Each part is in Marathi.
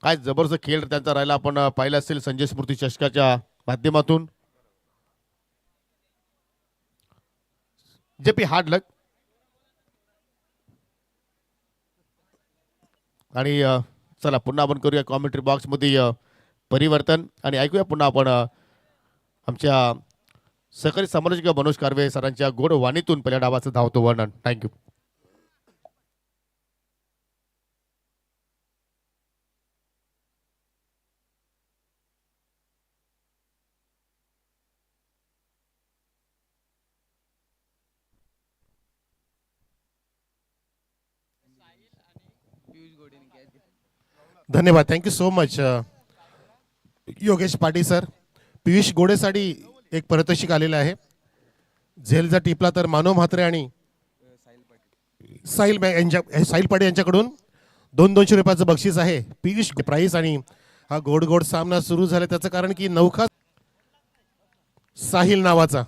काय जबरदस्त खेळ त्यांचा राहिला. आपण पाहिलं असेल संजय स्मृती चषकाच्या माध्यमातून. जे पी हार्ड लक. आणि चला पुन्हा आपण करूया कॉमेंट्री बॉक्समध्ये परिवर्तन आणि ऐकूया पुन्हा आपण आमच्या सहकारी समालोचक मनोज कार्वे सरांच्या गोड वाणीतून पहिल्या डावाचं धावतो वर्णन. थँक्यू. धन्यवाद. Thank you so much Yogesh Patil sir. Piyush गोडेसाठी एक पारितोषिक आलेलं आहे. झेल जर टिपला तर मानव म्हात्रे आणि साहिल पाटील यांच्याकडून 200 रुपयाचं बक्षीस आहे. पियुष प्राईस. आणि हा गोड गोड सामना सुरू झाला त्याचं कारण की नौखा साहिल नावाचा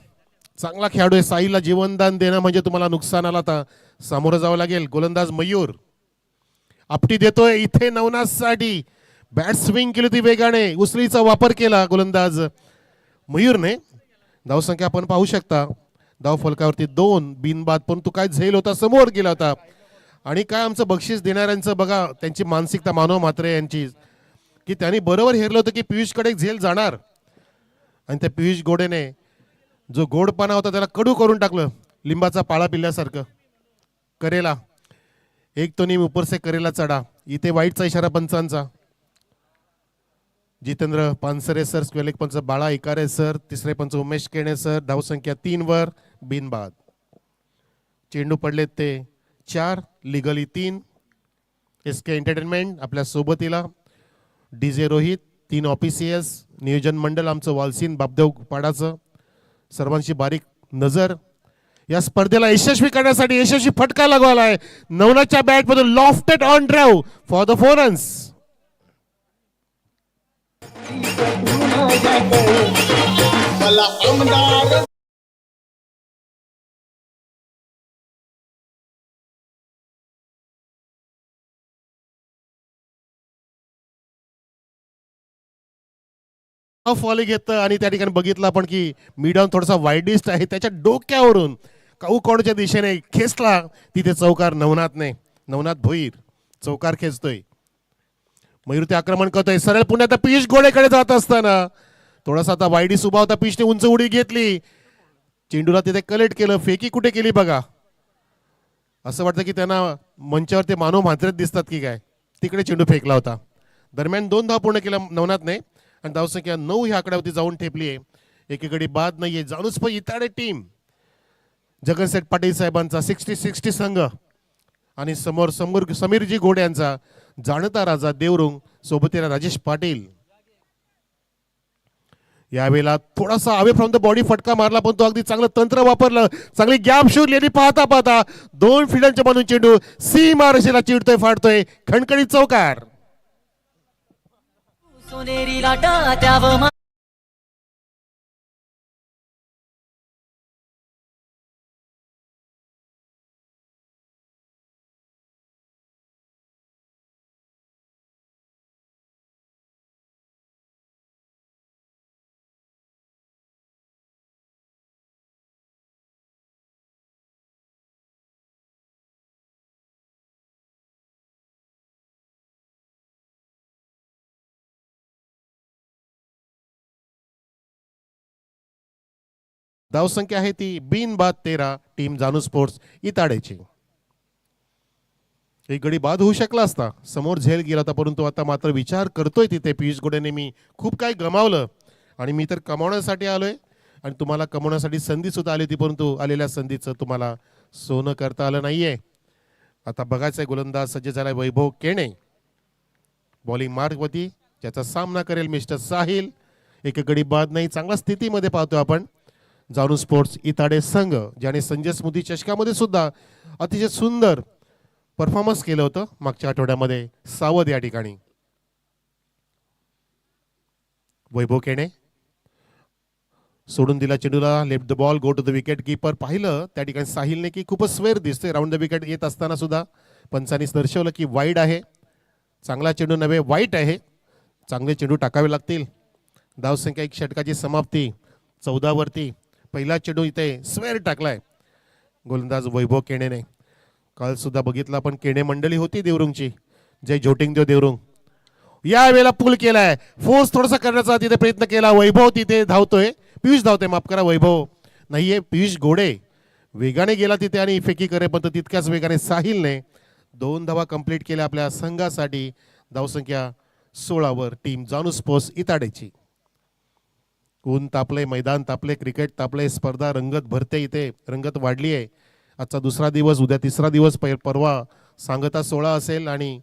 चांगला खेळाडू आहे. साहिलला जीवनदान देणं म्हणजे तुम्हाला नुकसानाला आता सामोरं जावं लागेल. गोलंदाज मयूर आपटी देतोय इथे नवनाथसाठी. बॅट स्विंग केली होती वेगाने. उसळीचा वापर केला गोलंदाज मयूरने. धावसंख्या आपण पाहू शकता. धाव फलकावरती 2 बिनबाद. परंतु काय झेल होता समोर गेला होता. आणि काय आमचं बक्षीस देणाऱ्यांचं बघा त्यांची मानसिकता मानव म्हात्रे यांची की त्यांनी बरोबर हेरलं होतं की पियुषकडे एक झेल जाणार. आणि त्या पियुष गोडेने जो गोडपणा होता त्याला कडू करून टाकलं. लिंबाचा पाळा पिल्ल्यासारखं. करेला एक तो नीम ऊपर से करेला चढा. इथे वाईटचा इशारा पंचांचा. जितेंद्र पानसरे सर, स्क्वेलिक पंच बाळा इकारे सर, तिसरे पंच उमेश केणे सर. धावसंख्या 3 वर बिनबाद. चेंडू पडले ते 4, लिगली 3. एस के एंटरटेनमेंट आपल्या सोबतीला. डीजे रोहित, 3 ऑफिसियस, नियोजन मंडळ आमचं वालसीन बापदेव पाडाचं. सर्वांची बारीक नजर. या स्पर्धेला यशस्वी करण्यासाठी यशस्वी फटका लागवला आहे. नवनाथच्या बॅटमधून lofted on drive for the 4 runs. फॉली घेतं आणि त्या ठिकाणी बघितलं आपण की मिडॉन थोडासा वाईडिस्ट आहे. त्याच्या डोक्यावरून काऊकोणच्या दिशेने खेचला. तिथे चौकार नवनाथने. नवनाथ भोईर चौकार खेचतोय. मयूर ते आक्रमण करतोय सरळ पुण्यात पियुष गोडेकडे जात असताना थोडासा आता वाईडिस्ट उभा होता. पियुषने उंच उडी घेतली. चेंडूला तिथे कलेक्ट केलं. फेकी कुठे केली बघा. असं वाटतं की त्यांना मंचावर ते मानव म्हात्रेत दिसतात की काय. तिकडे चेंडू फेकला होता. दरम्यान 2 धाव पूर्ण केल्या नवनाथने आणि धावसंख्या 9 ह्या आकड्यावरती जाऊन ठेपली आहे. एकीकडे बाद नाहीये. जाणूसप इताडे टीम जगनसेठ पाटील साहेबांचा 60-60 संघ आणि समोर समीरजी घोडे यांचा जाणता राजा देवरुंग सोबतीला राजेश पाटील. यावेळेला थोडासा अवे फ्रॉम द बॉडी फटका मारला पण तो अगदी चांगलं तंत्र वापरलं. चांगली गॅप शूट लिहिली. पाहता पाहता 2 फिल्डांच्या बाजून चेंडू सीमा रेषेला चिडतोय फाडतोय. खणखणीत चौकार. सोनेरी लाटा त्याव धावसंख्या आहे ती बिनबाद 13. टीम जानू स्पोर्ट्स इताडेची. एक गडी बाद होऊ शकला असता. समोर झेल गेला होता परंतु आता मात्र विचार करतोय तिथे पियुष गोडेने मी खूप काही गमावलं आणि मी तर कमावण्यासाठी आलोय आणि तुम्हाला कमवण्यासाठी संधी सुद्धा आली होती परंतु आलेल्या संधीचं तुम्हाला सोनं करता आलं नाहीये. आता बघायचंय गोलंदाज सज्ज झालाय वैभव केणे. बॉलिंग मार्गवती ज्याचा सामना करेल मिस्टर साहिल. एक गडी बाद नाही. चांगल्या स्थितीमध्ये पाहतोय आपण जानू स्पोर्ट्स इताडे संघ ज्याने संजय स्मृती चषकामध्ये सुद्धा अतिशय सुंदर परफॉर्मन्स केलं होतं मागच्या आठवड्यामध्ये. सावध या ठिकाणी. वैभव केणे सोडून दिला चेंडूला. Left the ball go to the wicket keeper. पाहिलं त्या ठिकाणी साहिलने की खूपच स्वेर दिसतोय राऊंड द विकेट येत असताना सुद्धा पंचांनी दर्शवलं की वाईड आहे. चांगला चेंडू नव्हे, वाईट आहे. चांगले चेंडू टाकावे लागतील. धावसंख्या 1 षटकाची समाप्ती 14 वरती. पहिला चेंडू इथे स्वेअर टाकलाय गोलंदाज वैभव केणेने. काल सुद्धा बघितला पण केणे मंडळी होती देवरुंगची. जय जोटिंगदेव देवरुंग. या वेळेला पूल केलाय, फोर्स थोडासा करण्याचा तिथे प्रयत्न केला. वैभव तिथे धावतोय, पियुष धावतोय, माफ करा, वैभव नाहीये, पियुष घोडे वेगाने गेला तिथे आणि फेकी करेपर्यंत तितक्याच वेगाने साहिलने 2 धावा कंप्लीट केल्या आपल्या संघासाठी. धावसंख्या 16 वर टीम जानू स्पोर्ट्स इताडेची. ऊन तापले, मैदान तापले, क्रिकेट तापले, स्पर्धा रंगत भरते, इथे रंगत वाढली आहे. आजचा दुसरा दिवस, उद्या तिसरा दिवस, परवा सांगता सोहळा असेल आणि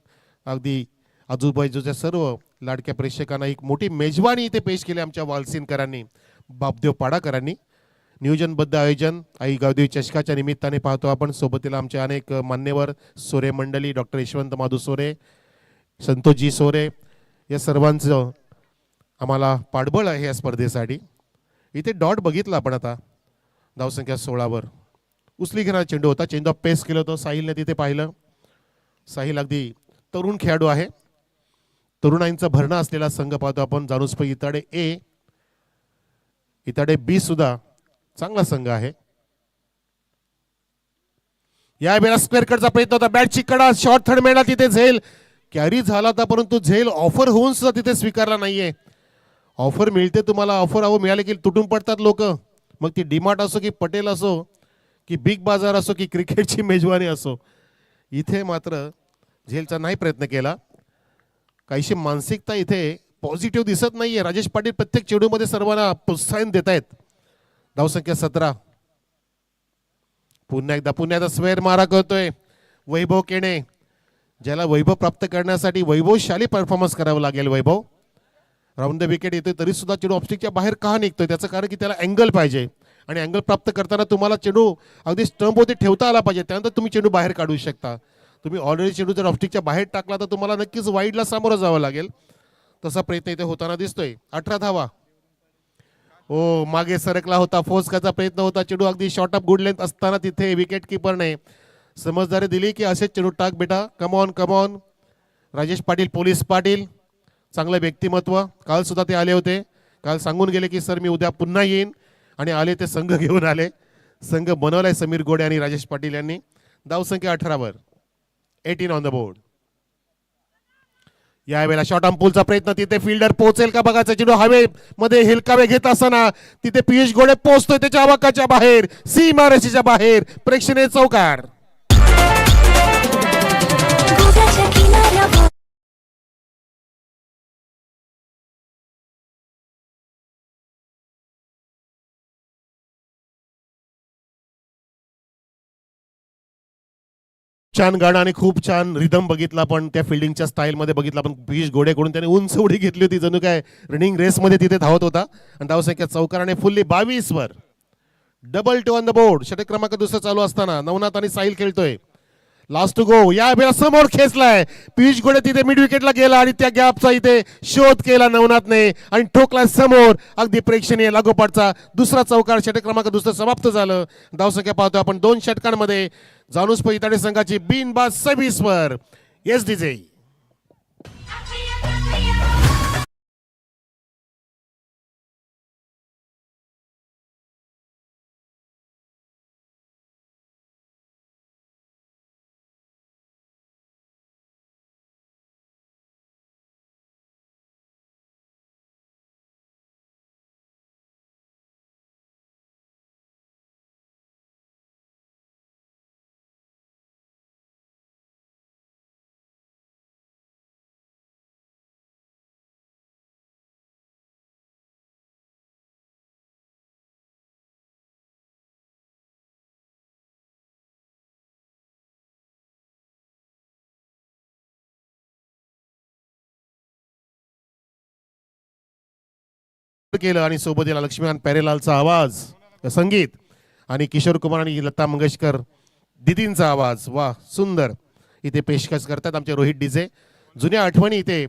अगदी आजूबाजूच्या सर्व लाडक्या प्रेक्षकांना एक मोठी मेजवानी इथे पेश केली आमच्या वालसीनकरांनी, बापदेव पाडाकरांनी. नियोजनबद्ध आयोजन आई गावदेवी चषकाच्या निमित्ताने पाहतो आपण. सोबतीला आमचे अनेक मान्यवर सोरे मंडळी, डॉक्टर यशवंत माधू सोरे, संतोषजी सोरे, या सर्वांचं आम्हाला पाठबळ आहे या स्पर्धेसाठी. इथे डॉट बघितला आपण आता धावसंख्या 16 वर. उचली घेणारा चेंडू होता, चेंडू पेस केलं होतं साहिलने तिथे पाहिलं. साहिल अगदी तरुण खेळाडू आहे, तरुणाईंचा भरणा असलेला संघ पाहतो आपण. जानुस्प इताडे ए, इताडे बी सुद्धा चांगला संघ आहे. या वेळेला स्क्वेअर कटचा प्रयत्न होता, बॅटची कडा, शॉर्ट थर्ड मिळाला तिथे. झेल कॅरी झाला होता परंतु झेल ऑफर होऊन सुद्धा तिथे स्वीकारला नाहीये. ऑफर मिळते तुम्हाला, ऑफर अहो मिळाले की तुटून पडतात लोक. मग ती डीमार्ट असो की पटेल असो की बिग बाजार असो की क्रिकेटची मेजवानी असो, इथे मात्र झेलचा नाही प्रयत्न केला. काहीशी मानसिकता इथे पॉझिटिव्ह दिसत नाहीये. राजेश पाटील प्रत्येक चेंडूमध्ये सर्वांना प्रोत्साहन देत आहेत. धावसंख्या 17. पुन्हा एकदा स्वेअर मारा करतोय वैभव केणे, ज्याला वैभव प्राप्त करण्यासाठी वैभवशाली परफॉर्मन्स करावा लागेल. वैभव राऊंड द विकेट येतोय तरी सुद्धा चेंडू ऑब्स्टिकच्या बाहेर का निघतोय, त्याचं कारण की त्याला अँगल पाहिजे आणि अँगल प्राप्त करताना तुम्हाला चेंडू अगदी स्टंपवरती ठेवता आला पाहिजे, त्यानंतर तुम्ही चेंडू बाहेर काढू शकता. तुम्ही ऑलरेडी चेंडू जर ऑब्स्टिकच्या बाहेर टाकला तर तुम्हाला नक्कीच वाईडला सामोरं जावं लागेल. तसा प्रयत्न इथे होताना दिसतोय. 18 धावा. ओ मागे सरकला होता, फोर्सकाचा प्रयत्न होता, चेंडू अगदी शॉर्ट ऑफ गुड लेंथ असताना तिथे विकेट किपरने समजदारी दिली की असेच चेंडू टाक बेटा, come on come on. Rajesh Patil, police Patil, चांगलं व्यक्तिमत्व. काल सुद्धा ते आले होते, काल सांगून गेले की सर मी उद्या पुन्हा येईन, आणि आले ते संघ घेऊन आले. संघ बनवलाय समीर गोडे आणि राजेश पाटील यांनी. धावसंख्या 18 वर, 18 ऑन द बोर्ड. यावेळेला शॉर्ट ऑन पूलचा प्रयत्न, तिथे फिल्डर पोहोचेल का बघायचा. चेंडू हवेमध्ये हेलकावे घेत असताना तिथे पियुष गोडे पोहोचतोय त्याच्या आवाकाच्या बाहेर, सीमारेषेच्या बाहेर, प्रेक्षणीय चौकार. गोव्याच्या किनाऱ्यावर छान गाणं आणि खूप छान रिदम बघितला पण त्या फिल्डिंगच्या स्टाईलमध्ये बघितला पण पियुष गोडेकडून त्याने उंच उडी घेतली होती, जणू काय रनिंग रेसमध्ये तिथे धावत होता. आणि धावसंख्या चौकाराने फुल्ली 22 वर. Double 2 on the board. षटक क्रमांक दुसरा चालू असताना नवनाथ आणि साहिल खेळतोय. Last two go. या वेळेला समोर खेचलाय पियुष गोडे, तिथे मिड विकेटला गेला आणि त्या गॅपचा इथे शोध केला नवनाथने आणि ठोकला समोर. अगदी प्रेक्षणीय लागोपाठचा दुसरा चौकार. षटक क्रमांक दुसरं समाप्त झालं. धावसंख्या पाहतो आपण 2 षटकांमध्ये जानुस्प इताडे संघाची बिनबाद 26 वर. एस डीजे केलं आणि सोबतीला लक्ष्मीकांत प्यारेलालचा आवाज, संगीत, आणि किशोर कुमार आणि लता मंगेशकर दिदींचा आवाज. वा सुंदर इथे पेशकश करतात आमचे रोहित डीजे. जुन्या आठवणी इथे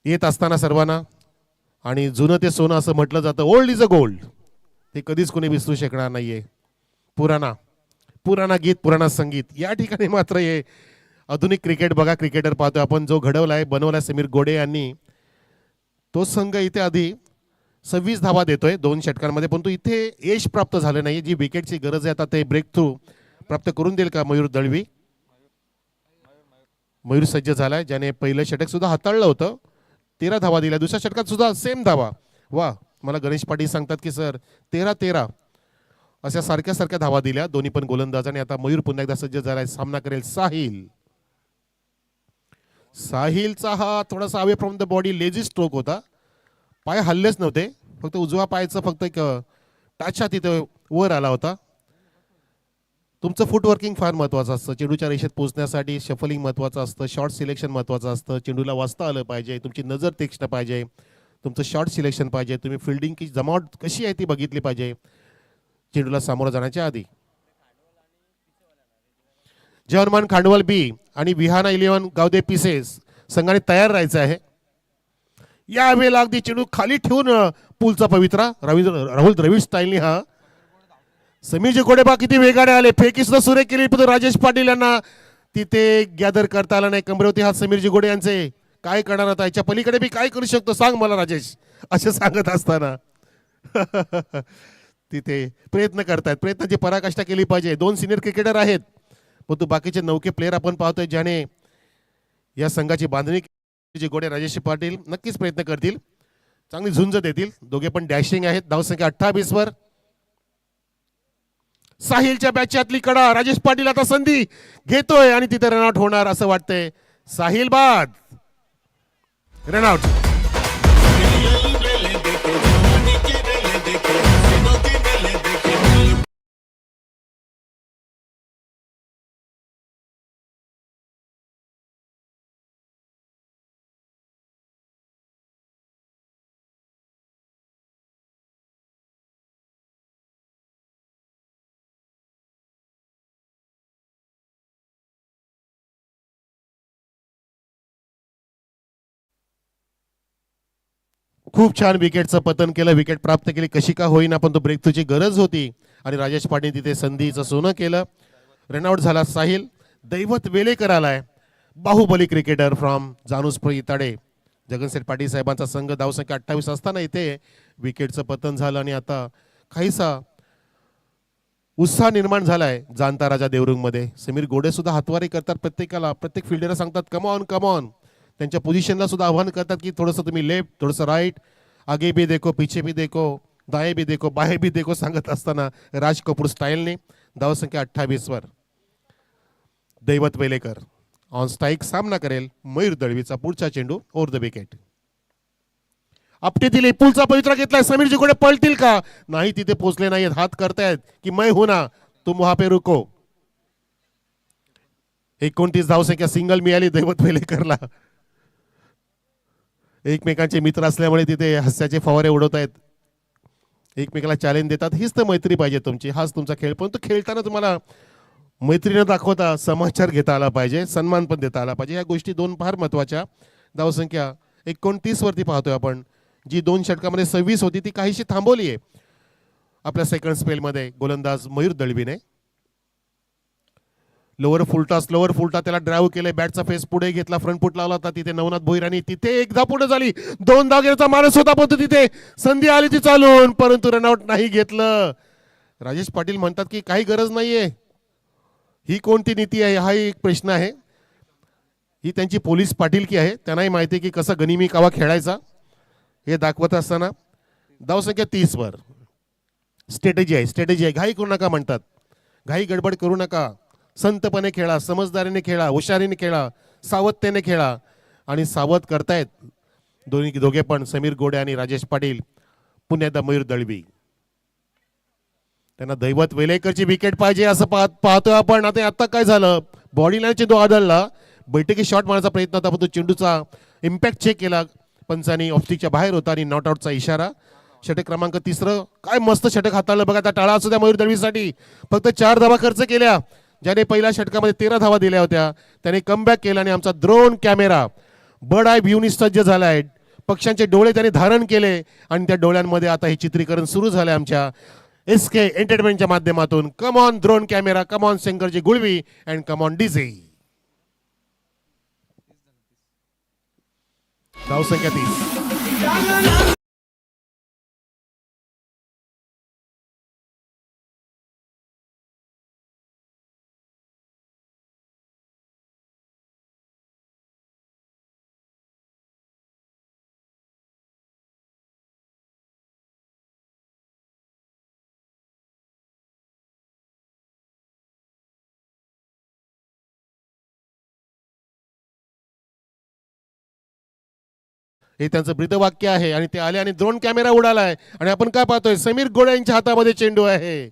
येत असताना सर्वांना, आणि जुनं ते सोनं असं म्हटलं जातं, ओल्ड इज अ गोल्ड, ते कधीच कोणी विसरू शकणार नाहीये. पुराणा गीत, पुराणा संगीत. या ठिकाणी मात्र हे आधुनिक क्रिकेट बघा, क्रिकेटर पाहतोय आपण जो घडवलाय बनवलाय समीर गोडे यांनी, तो संघ इथे आधी 26 धावा देतोय 2 षटकांमध्ये, परंतु इथे यश प्राप्त झालं नाही. जी विकेटची गरज आहे आता ते ब्रेक थ्रू प्राप्त करून देईल का मयूर दळवी? मयूर सज्ज झालाय, ज्याने पहिलं षटक सुद्धा हाताळलं होतं. 13 धावा दिल्या, दुसऱ्या षटकात सुद्धा सेम धावा. वा, मला गणेश पाटील सांगतात की सर 13-13 अशा सारख्या सारख्या धावा दिल्या दोन्ही पण गोलंदाज. आणि आता मयूर पुन्हा एकदा सज्ज झालाय, सामना करेल साहिल. साहिलचा हा थोडासा away from the body lazy stroke होता, पाय हल्लेच नव्हते, फक्त उजवा पायचा फक्त एक टाचा तिथे वर आला होता. तुमचं फुटवर्किंग फार महत्त्वाचं असतं, चेंडूच्या रेषेत पोहोचण्यासाठी शफलिंग महत्त्वाचं असतं, शॉर्ट सिलेक्शन महत्त्वाचं असतं, चेंडूला वाचता आलं पाहिजे, तुमची नजर तीक्ष्ण पाहिजे, तुमचं शॉर्ट सिलेक्शन पाहिजे, तुम्ही फिल्डिंग की जमावट कशी आहे ती बघितली पाहिजे चेंडूला सामोरं जाण्याच्या आधी. जर्मन खांडवल बी आणि विहाना 11 गावदे पिसेस संघाने तयार राहायचं आहे. यावेळेला अगदी चेंडू खाली ठेवून पूलचा पवित्रा राहुल द्रविड स्टाईलने हा. समीरजी गोडेबा किती वेगाने आले, फेकी सुद्धा सुरेख केली, पण राजेश पाटील यांना तिथे गॅदर करता आला नाही. कमरेवरती हात समीरजी गोडे यांचे. काय करणार आता, याच्या पलीकडे मी काय करू शकतो सांग मला राजेश, असे सांगत असताना तिथे प्रयत्न करतायत, प्रयत्नाची पराकाष्ठा केली पाहिजे. 2 सिनियर क्रिकेटर आहेत, परंतु बाकीचे नौके प्लेयर आपण पाहतोय ज्याने या संघाची बांधणी केली. गोडे राजेश पाटील नक्कीच प्रयत्न करतील, चांगली झुंज देतील. दोघे पण डॅशिंग आहेत. धावसंख्या 28 वर. साहिलच्या बॅचची कडा, राजेश पाटील आता संधी घेतोय आणि तिथे रनआउट होणार असं वाटतंय. साहिल बाद, रनआउट. खूप छान विकेटचं पतन केलं, विकेट प्राप्त केली कशी का होईना, पण तो ब्रेक थ्रूची गरज होती आणि राजेश पाटील तिथे संधीचं सोनं केलं. रनआउट झाला साहिल. दैवत वेलेकर आलाय, बाहुबली क्रिकेटर फ्रॉम जानुसपुर इताडे. जगनसेठ पाटील साहेबांचा संघ. धावसंख्या 28 असताना इथे विकेटचं पतन झालं आणि आता काहीसा उत्साह निर्माण झालाय जाणता राजा देवरुंगमध्ये. समीर गोडे सुद्धा हातवारी करतात प्रत्येकाला, प्रत्येक फिल्डरला सांगतात कम ऑन कम ऑन. त्यांच्या पोझिशनला सुद्धा आव्हान करतात की थोडंसं तुम्ही लेफ्ट, थोडंसं राईट, आगे भी देखो पीछे भी देखो, दाएं भी देखो बाहें भी देखो सांगत असताना राज कपूर स्टाईलने. धावसंख्या 28 वर. दैवत वेलेकर ऑन स्ट्राईक. सामना करेल मयूर दळवीचा. पुढचा चेंडू ओव्हर द विकेट. आपटे दिले, पुलचा पवित्रा घेतलाय. समीरजी गोडे पळतील का? नाही, तिथे पोहोचले नाहीत. हात करतायत की मैं हूं ना, तुम वहां पे रुको. 29 धावसंख्या सिंगल मिळाली दैवत वेलेकरला. एकमेकांचे मित्र असल्यामुळे तिथे हास्याचे फवारे उडवत आहेत, एकमेकाला चॅलेंज देतात. हीच तर मैत्री पाहिजे तुमची, हाच तुमचा खेळ. पण तो खेळताना तुम्हाला मैत्रीनं दाखवता समाचार घेता आला पाहिजे, सन्मान पण देता आला पाहिजे. या गोष्टी 2 फार महत्वाच्या. धावसंख्या 29 वरती पाहतोय आपण. जी 2 षटकामध्ये 26 होती ती काहीशी थांबवली आहे आपल्या सेकंड स्पेलमध्ये गोलंदाज मयूर दळवीने. लोअर फुलटा, स्लोअर फुलटा त्याला ड्राईव्ह केले, बॅटचा फेस पुढे घेतला, फ्रंट फुट लावला होता. तिथे नवनाथ भोईर आणि तिथे एकदा पुढे झाली, 2 धाव घेण्याचा मानस होता, परंतु तिथे संधी आली ती चालून, परंतु रनआउट नाही घेतलं. राजेश पाटील म्हणतात की काही गरज नाहीये. ही कोणती नीती आहे हा एक प्रश्न आहे. ही त्यांची पोलीस पाटीलकी आहे, त्यांनाही माहिती आहे की कसा गनिमी कावा खेळायचा हे दाखवत असताना. धावसंख्या 30 वर. स्ट्रॅटेजी आहे, स्ट्रॅटेजी आहे. घाई करू नका म्हणतात, घाई गडबड करू नका. संतपणे खेळा, समजदारीने खेळा, हुशारीने खेळा, सावधतेने खेळा. आणि सावध करतायत दोघे पण, समीर गोडे आणि राजेश पाटील. पुण्यात मयूर दळवी. त्यांना दैवत वेलेकरची विकेट पाहिजे असं पाहतोय आपण. आता काय झालं, बॉडी लाईन चेंडू आदळला, बैठकी शॉट मारण्याचा प्रयत्न होता, पण तो चेंडूचा इम्पॅक्ट चेक केला पंचांनी, ऑफस्टिकच्या बाहेर होता आणि नॉट आउटचा इशारा. षटक क्रमांक 3. काय मस्त षटक हाताळलं बघा. आता टाळा असू द्या मयूर दळवीसाठी. फक्त 4 धावा खर्च केल्या. ज्याने पहिल्या षटकामध्ये 13 धावा दिल्या होत्या त्याने कमबॅक केला आणि आमचा ड्रोन कॅमेरा बर्ड आय व्ह्यूनी सज्ज झाला आहे. पक्ष्यांचे डोळे त्याने धारण केले आणि त्या डोळ्यांमध्ये आता हे चित्रीकरण सुरू झालंय आमच्या SK एंटरटेनमेंटच्या माध्यमातून. Come on drone camera, come on Shankarji Gulvi and come on DJ. धावसंख्या 30. हे त्यांचं ब्रीदवाक्य आहे आणि ते आले आणि ड्रोन कॅमेरा उडालाय आणि आपण काय पाहतोय समीर गोडे यांच्या हातामध्ये चेंडू आहे.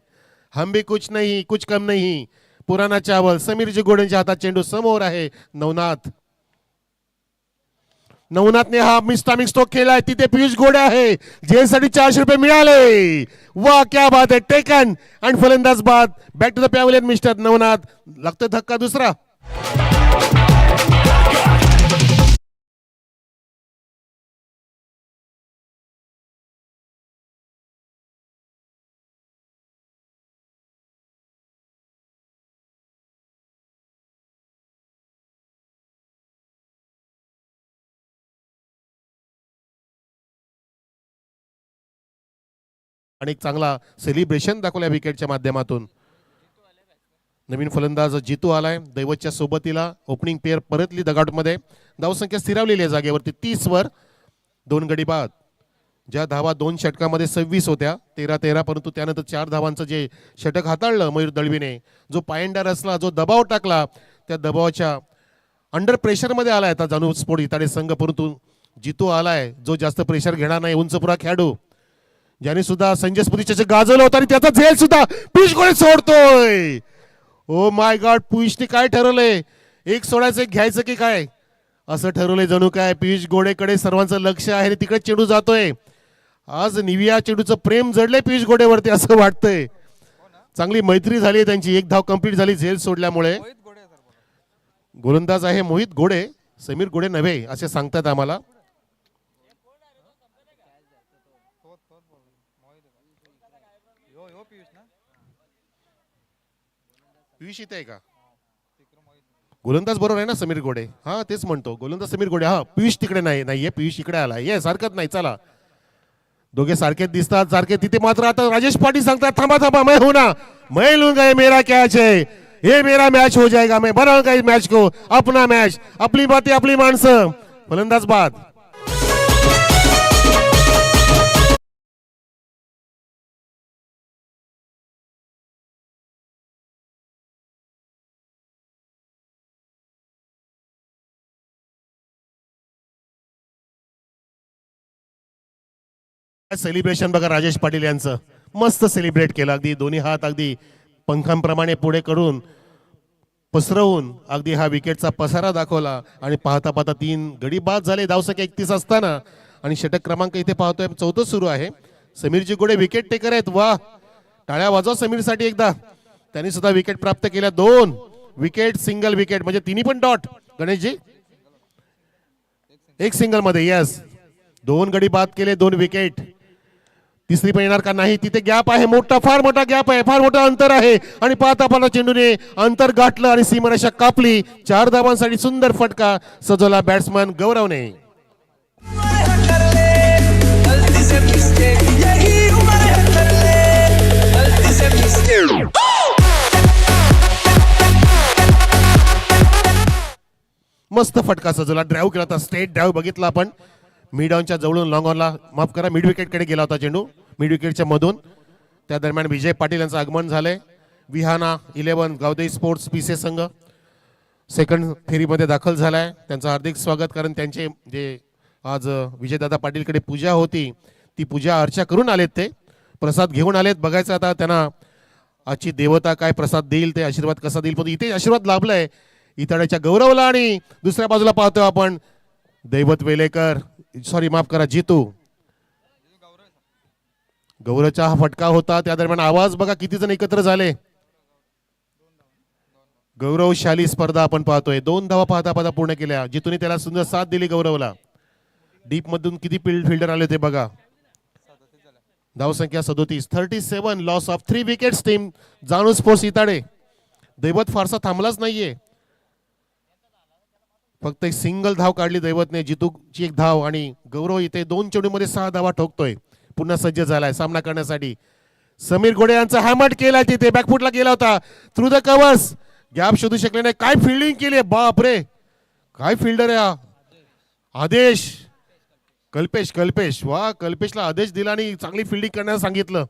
हम भी कुछ नहीं कुछ कम नहीं पुराना चावल. समीरजी गोडे यांच्या हातात चेंडू समोर आहे. नवनाथने हा मिस्टामिक्स तो केलाय. तिथे पियुष गोडे आहे. जेसाठी 400 रुपये मिळाले. वा क्या बात आहे. टेकन आणि फलंदाज बाद. Back to the pavilion mister Navnath. लागतोय धक्का दुसरा. आणि एक चांगला सेलिब्रेशन दाखवल्या विकेटच्या माध्यमातून. नवीन फलंदाज जितू आलाय. दैवतच्या सोबतीला ओपनिंग पेअर परतली दगाडमध्ये. धावसंख्या स्थिरावलेली आहे जागेवरती 30 वर. 2 गडी बाद. ज्या धावा 2 षटकामध्ये 26 होत्या 13-13, परंतु त्यानंतर 4 धावांचं जे षटक हाताळलं मयूर दळवीने, जो पायंडा रचला, जो दबाव टाकला, त्या दबावाच्या अंडर प्रेशरमध्ये आलाय आता जानू स्पोर्ट इताडे संघ. परंतु जितू आलाय जो जास्त प्रेशर घेणार नाही. उंचपुरा खेळाडू ज्याने सुद्धा संजय स्फूर्तीचे गाजवलं होतं आणि त्याचा झेल सुद्धा पियुष गोडे सोडतोय. Oh my God. पियुषने काय ठरवलंय. एक सोडायचं एक घ्यायचं की काय असं ठरवलंय जणू काय. पियुष गोडेकडे सर्वांचं लक्ष आहे आणि तिकडे चेंडू जातोय. आज निविया चेंडूचं प्रेम जडलंय पियुष गोडेवरती असं वाटतंय. चांगली मैत्री झाली त्यांची. एक धाव कंप्लीट झाली झेल सोडल्यामुळे. गोलंदाज आहे मोहित गोडे. समीर गोडे नव्हे असे सांगतात आम्हाला. पियुष इथे आहे का. गोलंदाज बरोबर आहे ना समीर गोडे. हा तेच म्हणतो गोलंदाज समीर गोडे. हा पियुष तिकडे नाहीये. पियुष इकडे आला. येस हरकत नाही. चला दोघे सारखेच दिसतात सारखे. तिथे मात्र आता राजेश पाटील सांगतात थांबा थांबा मैं हूं ना. मैं लूंगा ये मेरा कॅच है. ये मेरा मैच हो जाएगा. मैं बनाऊंगा इस मैच को अपना मैच. आपली बातें आपली माणसं. फलंदाज बाद. सेलिब्रेशन बघा राजेश पाटील यांचं. मस्त सेलिब्रेट केलं. अगदी दोन्ही हात अगदी पंखांप्रमाणे पुढे करून पसरवून अगदी हा विकेटचा पसारा दाखवला आणि पाहता पाहता 3 गडी बाद झाले. धावसंख्या 31 असताना आणि षटक क्रमांक इथे पाहतोय 14 सुरू आहे. समीरजी गोडे विकेट टेकर आहेत. वा टाळ्या वाजवा समीरसाठी एकदा. त्यांनी सुद्धा विकेट प्राप्त केल्या. 2 विकेट सिंगल विकेट म्हणजे तिन्ही पण डॉट. गणेशजी एक सिंगल मध्ये. यस 2 गडी बाद केले 2 विकेट. तिसरी पण येणार का नाही. तिथे गॅप आहे मोठा. फार मोठा गॅप आहे. फार मोठं अंतर आहे आणि पाहता पाहता चेंडूने अंतर गाठलं आणि सीमारेषा कापली. 4 धावांसाठी सुंदर फटका सजवला बॅट्समन गौरवने. मस्त फटका सजवला. ड्राईव्ह केला होता. स्ट्रेट ड्राईव्ह बघितला आपण. मिड ऑनच्या जवळून लॉंग ऑनला माफ करा मिड विकेट कडे गेला होता चेंडू. मिड विकेटच्या मधून. त्या दरम्यान विजय पाटील यांचं आगमन झालंय. विहाना 11 गावदेवी स्पोर्ट्स पीसे संघ सेकंड फेरीमध्ये दाखल झालाय. त्यांचं हार्दिक स्वागत. कारण त्यांचे जे आज विजयदादा पाटीलकडे पूजा होती ती पूजा अर्चा करून आलेत. ते प्रसाद घेऊन आलेत. बघायचं आता त्यांना आजची देवता काय प्रसाद देईल. ते आशीर्वाद कसा देईल. पण इथे आशीर्वाद लाभलाय इताड्याच्या गौरवला. आणि दुसऱ्या बाजूला पाहतोय आपण दैवत वेलेकर सॉरी माफ करा जितू. गौरवचा हा फटका होता. त्या दरम्यान आवाज बघा किती जण एकत्र झाले. गौरवशाली स्पर्धा आपण पाहतोय. 2 धावा पाहता पाहता पूर्ण केल्या. जितूने त्याला सुंदर साथ दिली गौरवला. डीप मधून किती फिल्डर आले ते बघा. धावसंख्या 37. 37 लॉस ऑफ 3 विकेट्स टीम जानू स्पोर्ट्स इताडे. दैवत फारसा थांबलाच नाहीये. फक्त एक सिंगल धाव काढली दैवतने, जितूची एक धाव आणि गौरव इथे 2 चेंडूमध्ये 6 धावा ठोकतोय. पुन्हा सज्ज झालाय सामना करण्यासाठी. समीर घोडे यांचा हॅमट केलाय तिथे, बॅकफुटला गेला होता थ्रू द कव्हर्स, गॅप शोधू शकले नाही. काय फिल्डिंग केली, बाप रे काय फिल्डर आहे हा. आदेश कल्पेश वा, कल्पेशला आदेश दिला आणि चांगली फिल्डिंग करण्यास सांगितलं.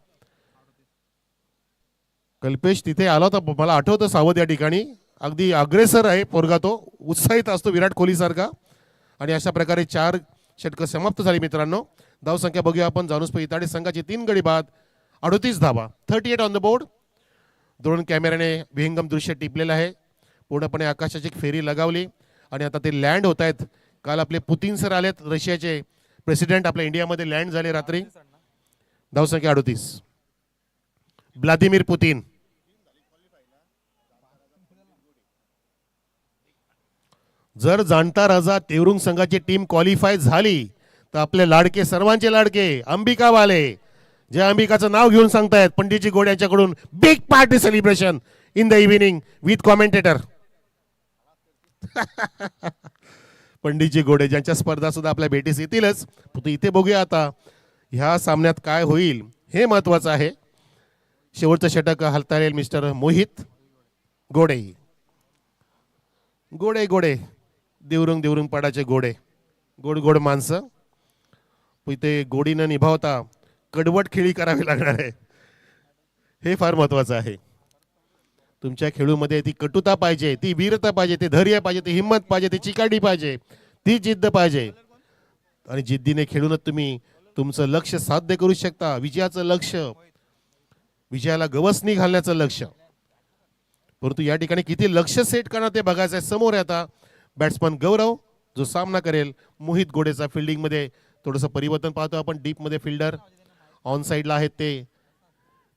कल्पेश तिथे आला होता, मला आठवतं सावध या ठिकाणी. अगदी अग्रेसर आहे पोरगा तो, उत्साहित असतो विराट कोहली सारखा. आणि अशा प्रकारे 4 षटकं समाप्त झाली मित्रांनो. धावसंख्या बघूया आपण. जानुस्पे इताडे संघाची 3 गडी बाद, 38 धावा, 38 ऑन द बोर्ड. ड्रोन कॅमेऱ्याने विहंगम दृश्य टिपलेलं आहे. पूर्णपणे आकाशाची एक फेरी लगावली आणि आता ते लँड होत आहेत. काल आपले पुतीन सर आलेत, रशियाचे प्रेसिडेंट आपल्या इंडियामध्ये लँड झाले रात्री. धावसंख्या 38. Vladimir Putin. जर जाणता राजा तेवरुंग संघाची टीम क्वालिफाय झाली तर आपले लाडके, सर्वांचे लाडके अंबिकावाले, जे अंबिकाचं नाव घेऊन सांगतायत, पंडितजी गोड यांच्याकडून big party celebration in the evening with commentator. Panditji Gode ज्यांच्या स्पर्धा सुद्धा आपल्या भेटीस येतीलच. पण इथे बघूया आता ह्या सामन्यात काय होईल हे महत्वाचं आहे. शेवटचं षटक हाताळेल मिस्टर मोहित गोडे. गोडे देवरुंग पाडाचे गोड गोड माणसं. इथे गोडीनं निभावता कडवट खेळी करावी लागणार आहे, हे फार महत्वाचं आहे. तुमच्या खेळूमध्ये ती कटुता पाहिजे, ती वीरता पाहिजे, ते धैर्य पाहिजे, ती हिंमत पाहिजे, ती चिकाटी पाहिजे, ती जिद्द पाहिजे. आणि जिद्दीने खेळूनच तुम्ही तुमचं लक्ष साध्य करू शकता. विजयाचं लक्ष, विजयाला गवसणी घालण्याचं लक्ष. परंतु या ठिकाणी किती लक्ष सेट करणार ते बघायचं आहे. समोर आहे आता बॅट्समन गौरव जो सामना करेल. मोहित गोडेचा फिल्डिंग मध्ये थोडंसं परिवर्तन पाहतो आपण. डीप मध्ये फिल्डर ऑन साइडला आहेत, ते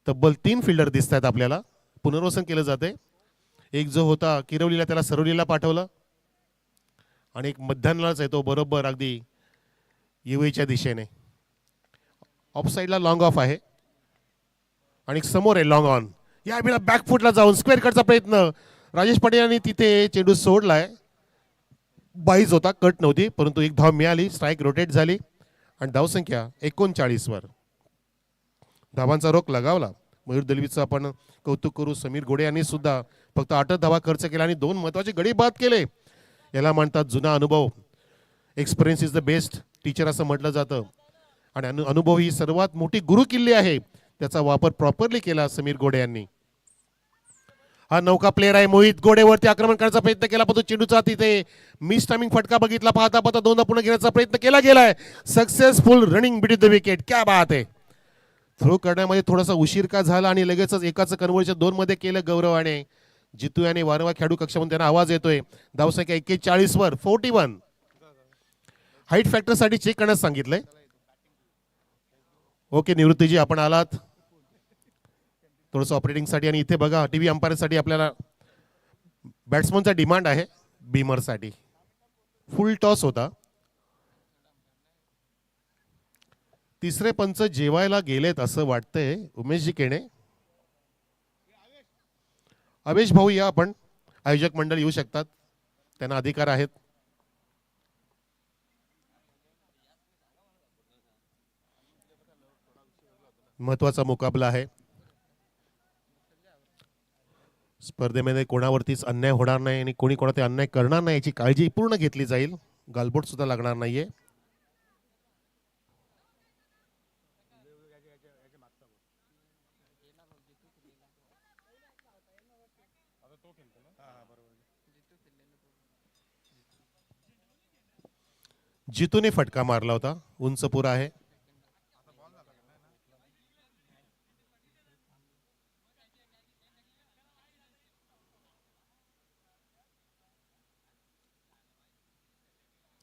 तब्बल 3 फिल्डर दिसत आहेत आपल्याला. पुनर्वसन केलं जाते. एक जो होता किरवलीला त्याला सरवलीला पाठवलं आणि एक मध्यान्हलाच आहे तो बरोबर अगदी युएच्या दिशेने. ऑफ साइडला लॉंग ऑफ आहे आणि समोर आहे लॉंग ऑन. या वेळेला बॅकफुटला जाऊन स्क्वेअर कटचा प्रयत्न राजेश पाटील यांनी तिथे चेंडू सोडलाय. बाईज होता, कट नव्हती, परंतु एक धाव मिळाली. स्ट्राईक रोटेट झाली आणि धावसंख्या 39 वर. धावांचा रोख लगावला. मयूर दलवीचं आपण कौतुक करू. समीर घोडे यांनी सुद्धा फक्त 8 धावा खर्च केला आणि 2 महत्वाचे गडी बाद केले. याला म्हणतात जुना अनुभव. Experience is the best teacher असं म्हटलं जातं. आणि अनुभव ही सर्वात मोठी गुरु किल्ली आहे. त्याचा वापर प्रॉपरली केला समीर घोडे यांनी. हा नौका प्लेअर आहे. मोहित गोडेवरती आक्रमण करण्याचा प्रयत्न केला, पण तो चेंडूचा तिथे मिस टायमिंग फटका बघितला. पाहता 2दा पूर्ण घेण्याचा प्रयत्न केला गेलाय. Successful running between the wicket. क्या बात आहे. थ्रो करण्यामध्ये थोडासा उशीर का झाला आणि लगेचच एकाचं कन्व्हर्जन 2 मध्ये केलं गौरवाने. जितू याने वारंवार खेळाडू कक्षामध्ये त्यांना आवाज येतोय. धावसंख्या 41 वर 41. हाईट फॅक्टर साठी चेक करण्यास सांगितलंय. ओके निवृत्तीजी आपण आलात थोडंसं ऑपरेटिंग साठी. आणि इथे बघा टीव्ही अंपायर साठी आपल्याला बॅट्समनचा डिमांड आहे. बीमर साठी फुल टॉस होता. तिसरे पंच जेवायला गेलेत असं वाटतंय. उमेशजी केणे, अवेश भाऊ या आपण. आयोजक मंडळ येऊ शकतात, त्यांना अधिकार आहेत. महत्वाचा मुकाबला आहे. स्पर्धेमध्ये कोणावरतीच अन्याय होणार नाही आणि कोणी कोणाते अन्याय करणार नाही याची काळजी पूर्ण घेतली जाईल. गालबोट सुद्धा लागणार नाहीये. जितूने फटका मारला होता. उंच पुरा आहे.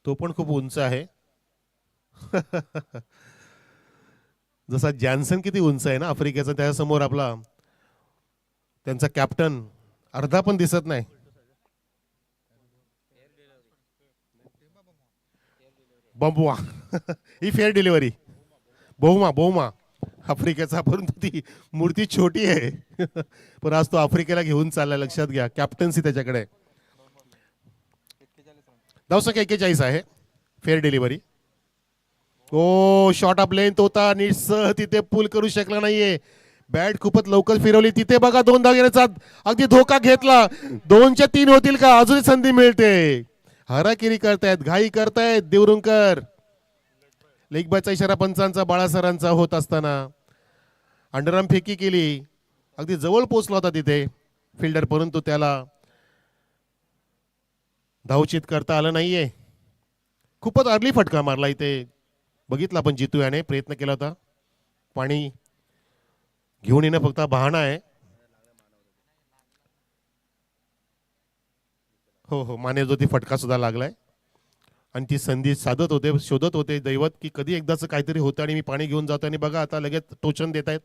तो पण खूप उंच आहे. जसा जॅन्सन किती उंच आहे ना आफ्रिकेचा, त्यासमोर आपला त्यांचा कॅप्टन अर्धा पण दिसत नाही. बंबुआ ही फेअर डिलिव्हरी. बहुमा आफ्रिकेचा, परंतु ती मूर्ती छोटी आहे. पण आज तो आफ्रिकेला घेऊन चाललाय. लक्षात घ्या, कॅप्टन्सी त्याच्याकडे. धावसंख्या 41 आहे. Fair delivery. Oh short of length होता, नीट तिथे पूल करू शकला नाहीये. बॅट खूपच लवकर फिरवली. तिथे बघा 2 धाव घेण्याचा अगदी धोका घेतला. 2च्या 3 होतील का? अजूनही संधी मिळते. हाराकिरी करतायत, घाई करतायत देवरुंकर. लेग बायचा इशारा पंचांचा, बाळासरांचा होत असताना अंडरआर्म फेकी केली. अगदी जवळ पोहोचला होता तिथे फिल्डर, परंतु त्याला धावचित करता आलं नाहीये. खूपच अर्ली फटका मारला इथे. बघितला पण जितू याने प्रयत्न केला होता. पाणी घेऊन येणं फक्त बहाणा आहे. हो हो, मानेजोती फटका सुद्धा लागलाय. आणि ती संधी साधत होते, शोधत होते दैवत, की कधी एकदाच काहीतरी होतं आणि मी पाणी घेऊन जातो. आणि बघा आता लगेच टोचन देत आहेत,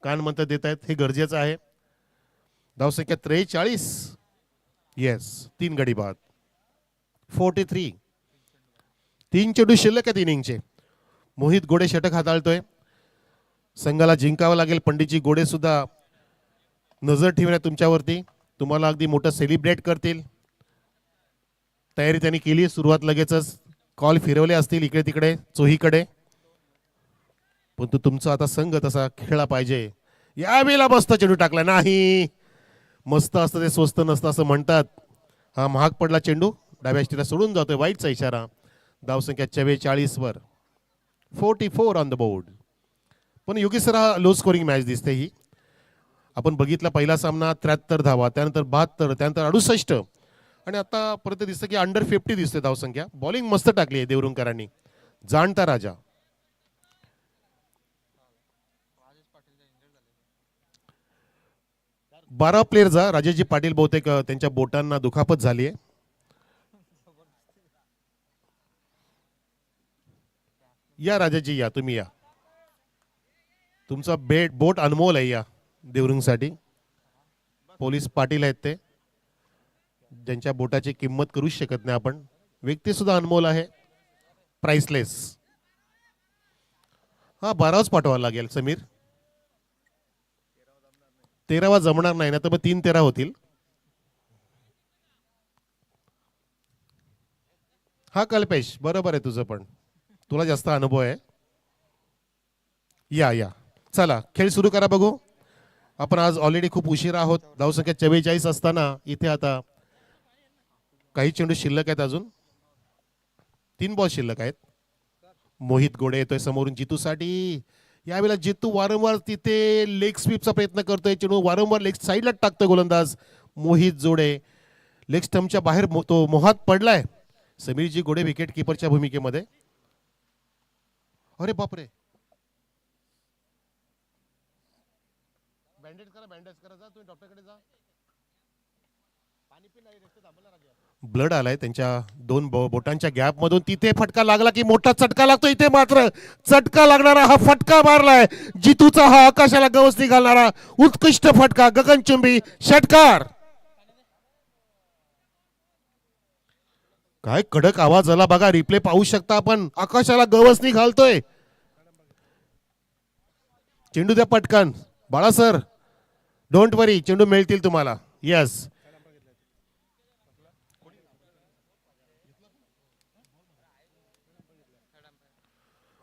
कान मंत्र देत आहेत. हे गरजेचं आहे. धावसंख्या 43. येस, 3 गडी बाद. 43. 3 चेंडू शिल्लक आहेत इनिंगचे. मोहित गोडे षटक हाताळतोय. संघाला जिंकावं लागेल. पंडितजी गोडे सुद्धा नजर ठेवण्यात तुमच्यावरती. तुम्हाला अगदी मोठं सेलिब्रेट करतील. तयारी त्यांनी केली. सुरुवात लगेचच कॉल फिरवले असतील इकडे तिकडे चोहीकडे. परंतु तुमचा आता संघ तसा खेळला पाहिजे. यावेळेला मस्त चेंडू टाकला नाही. मस्त असतं ते स्वस्त नसतं असं म्हणतात. हा महाग पडला चेंडू. डाव्या स्टीला सोडून जातोय. वाईटचा इशारा. धावसंख्या 44 वर. 44 ऑन द बोर्ड. पण योगेश हा लो स्कोरिंग मॅच दिसते ही. आपण बघितला पहिला सामना 73 धावा, त्यानंतर 72, त्यानंतर 68 आणि आता परत दिसतं की अंडर 50 दिसते धावसंख्या. बॉलिंग मस्त टाकली आहे देवरुंकरांनी. जाणता राजा. बारा प्लेअरचा राजेशजी पाटील बहुतेक त्यांच्या बोटांना दुखापत झाली आहे. या राजाजी या, तुम्ही या. तुमचा बोट अनमोल आहे या देवरुंगसाठी. पोलीस पाटील आहेत ते, ज्यांच्या बोटाची किंमत करूच शकत नाही आपण. व्यक्ती सुद्धा अनमोल आहे, प्राइसलेस. हा 12वाच पाठवावा लागेल समीर. 13वा जमणार नाही ना, तर मग 3-13 होतील. हा कल्पेश, बरोबर आहे तुझं, पण तुला जास्त अनुभव आहे. या या, चला खेळ सुरू करा बघू. आपण आज ऑलरेडी खूप उशीर आहोत. धावसंख्या 44 असताना इथे आता काही चेंडू शिल्लक आहेत. अजून 3 बॉल शिल्लक आहेत. मोहित गोडे येतोय समोरून जितूसाठी. यावेळेला जितू वारंवार तिथे लेग स्वीपचा प्रयत्न करतोय. चेंडू वारंवार लेग साईडला टाकतोय गोलंदाज मोहित जोडे. लेग स्टंपच्या बाहेर तो मोहात पडलाय. समीरजी गोडे विकेट किपरच्या भूमिकेमध्ये. अरे बापरे, बँडेज करा, जा तुम्ही डॉक्टरकडे जा. ब्लड आलाय त्यांच्या 2 बोटांच्या गॅप मधून. तिथे फटका लागला की मोठा चटका लागतो. इथे मात्र चटका लागणारा हा फटका मारलाय जितूचा. हा आकाशाला गवसणी घालणारा उत्कृष्ट फटका, गगनचुंबी षटकार. काय कडक आवाज आला बघा. रिप्ले पाहू शकता आपण. आकाशाला गवसणी घालतोय. चेंडू द्या पटकन बाळा सर. डोंट वरी, चेंडू मिळतील तुम्हाला. यस,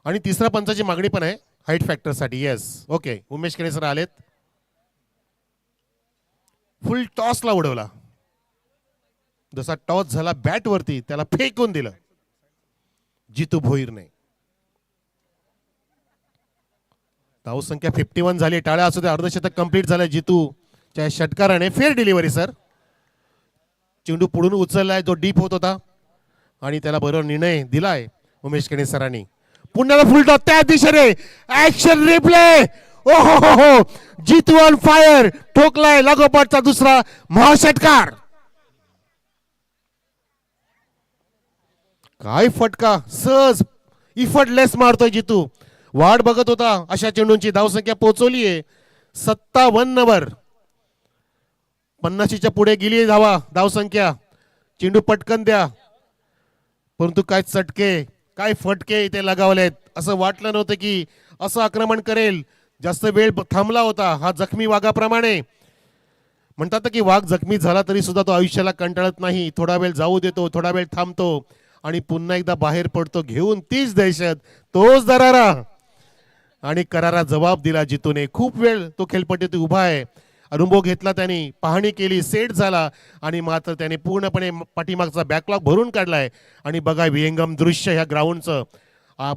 आणि तिसरा पंचाची मागणी पण आहे हाईट फॅक्टर साठी. Yes, okay. Umesh Kene sir आलेत. फुल टॉसला उडवला. जसा टॉस झाला बॅट वरती, त्याला फेकून दिलं जितू भोईरने. धावसंख्या 51 झाली. टाळ्या असू दे, अर्धशतक कंप्लीट झालं जितूच्या षटकाराने. Fair delivery sir. चेंडू पुढून उचललाय, जो डीप होत होता आणि त्याला बरोबर निर्णय दिलाय उमेश केणे सरांनी. पुन्हा फुल टॉस त्या दिशेने. Action replay. ओ हो, जितू ऑन फायर. ठोकलाय लागोपाठचा दुसरा महाषटकार. काय फटका, सहज इफर्टलेस मारतोय जितू. वाट बघत होता अशा चेंडूंची. धावसंख्या पोहोचवलीये 57 वर. 50च्या पुढे गेली धावसंख्या. चेंडू पटकन द्या. परंतु काय चटके, काय फटके इथे लगावलेत. असं वाटलं नव्हतं की असं आक्रमण करेल. जास्त वेळ थांबला होता हा जखमी वाघाप्रमाणे. म्हणतात ना की वाघ जखमी झाला तरी सुद्धा तो आयुष्याला कंटाळत नाही. थोडा वेळ जाऊ देतो, थोडा वेळ थांबतो आणि पुन्हा एकदा बाहेर पडतो, घेऊन तीच दहशत, तोच दरारा. आणि करारा जबाब दिला जितूने. खूप वेळ तो खेळपट्टीत उभा आहे, अनुभव घेतला त्याने, पाहणी केली, सेट झाला आणि मात्र त्याने पूर्णपणे पाठीमागचा बॅकलॉग भरून काढलाय. आणि बघा विहंगम दृश्य ह्या ग्राउंडचं,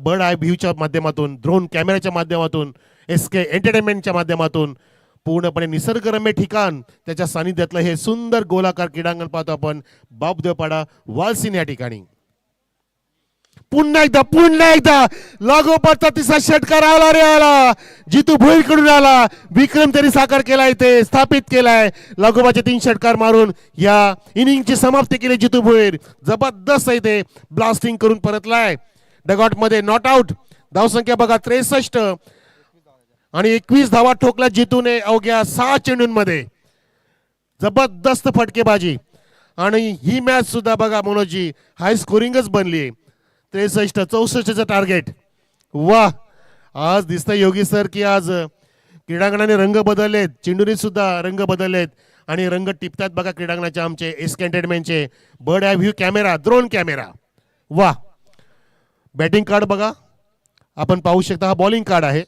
बर्ड आय व्ह्यूच्या माध्यमातून, ड्रोन कॅमेऱ्याच्या माध्यमातून, SK एंटरटेनमेंटच्या माध्यमातून पूर्णपणे निसर्गरम्य ठिकाण, त्याच्या सानिध्यातलं हे सुंदर गोलाकार क्रीडांगण पाहतो आपण बाबदेवपाडा वालसीन या ठिकाणी. पुन्हा एकदा लागोपाठचा तिसरा षटकार आला रे आला. जितू भोईर कडून आला. विक्रम तरी साकार केलाय, ते स्थापित केलाय. लागोपाठचे 3 षटकार मारून या इनिंगची समाप्ती केली जितू भोईर. जबरदस्त आहे ते, ब्लास्टिंग करून परतलाय डगआउट मध्ये. Not out. धावसंख्या बघा 63 आणि 21 धावा ठोकल्या जितूने अवघ्या 6 चेंडूंमध्ये. जबरदस्त फटकेबाजी. आणि ही मॅच सुद्धा बघा मनोजी हाय स्कोरिंगच बनली. 63-64चं टार्गेट. वा, आज दिसतंय योगी सर की आज क्रीडांगणाने रंग बदललेत, चेंडूने सुद्धा रंग बदललेत आणि रंग टिपतात बघा क्रीडांगणाचे आमचे SK एंटरटेनमेंटचे. Bird eye view camera, drone camera. वा, बॅटिंग कार्ड बघा आपण पाहू शकता. हा बॉलिंग कार्ड आहे.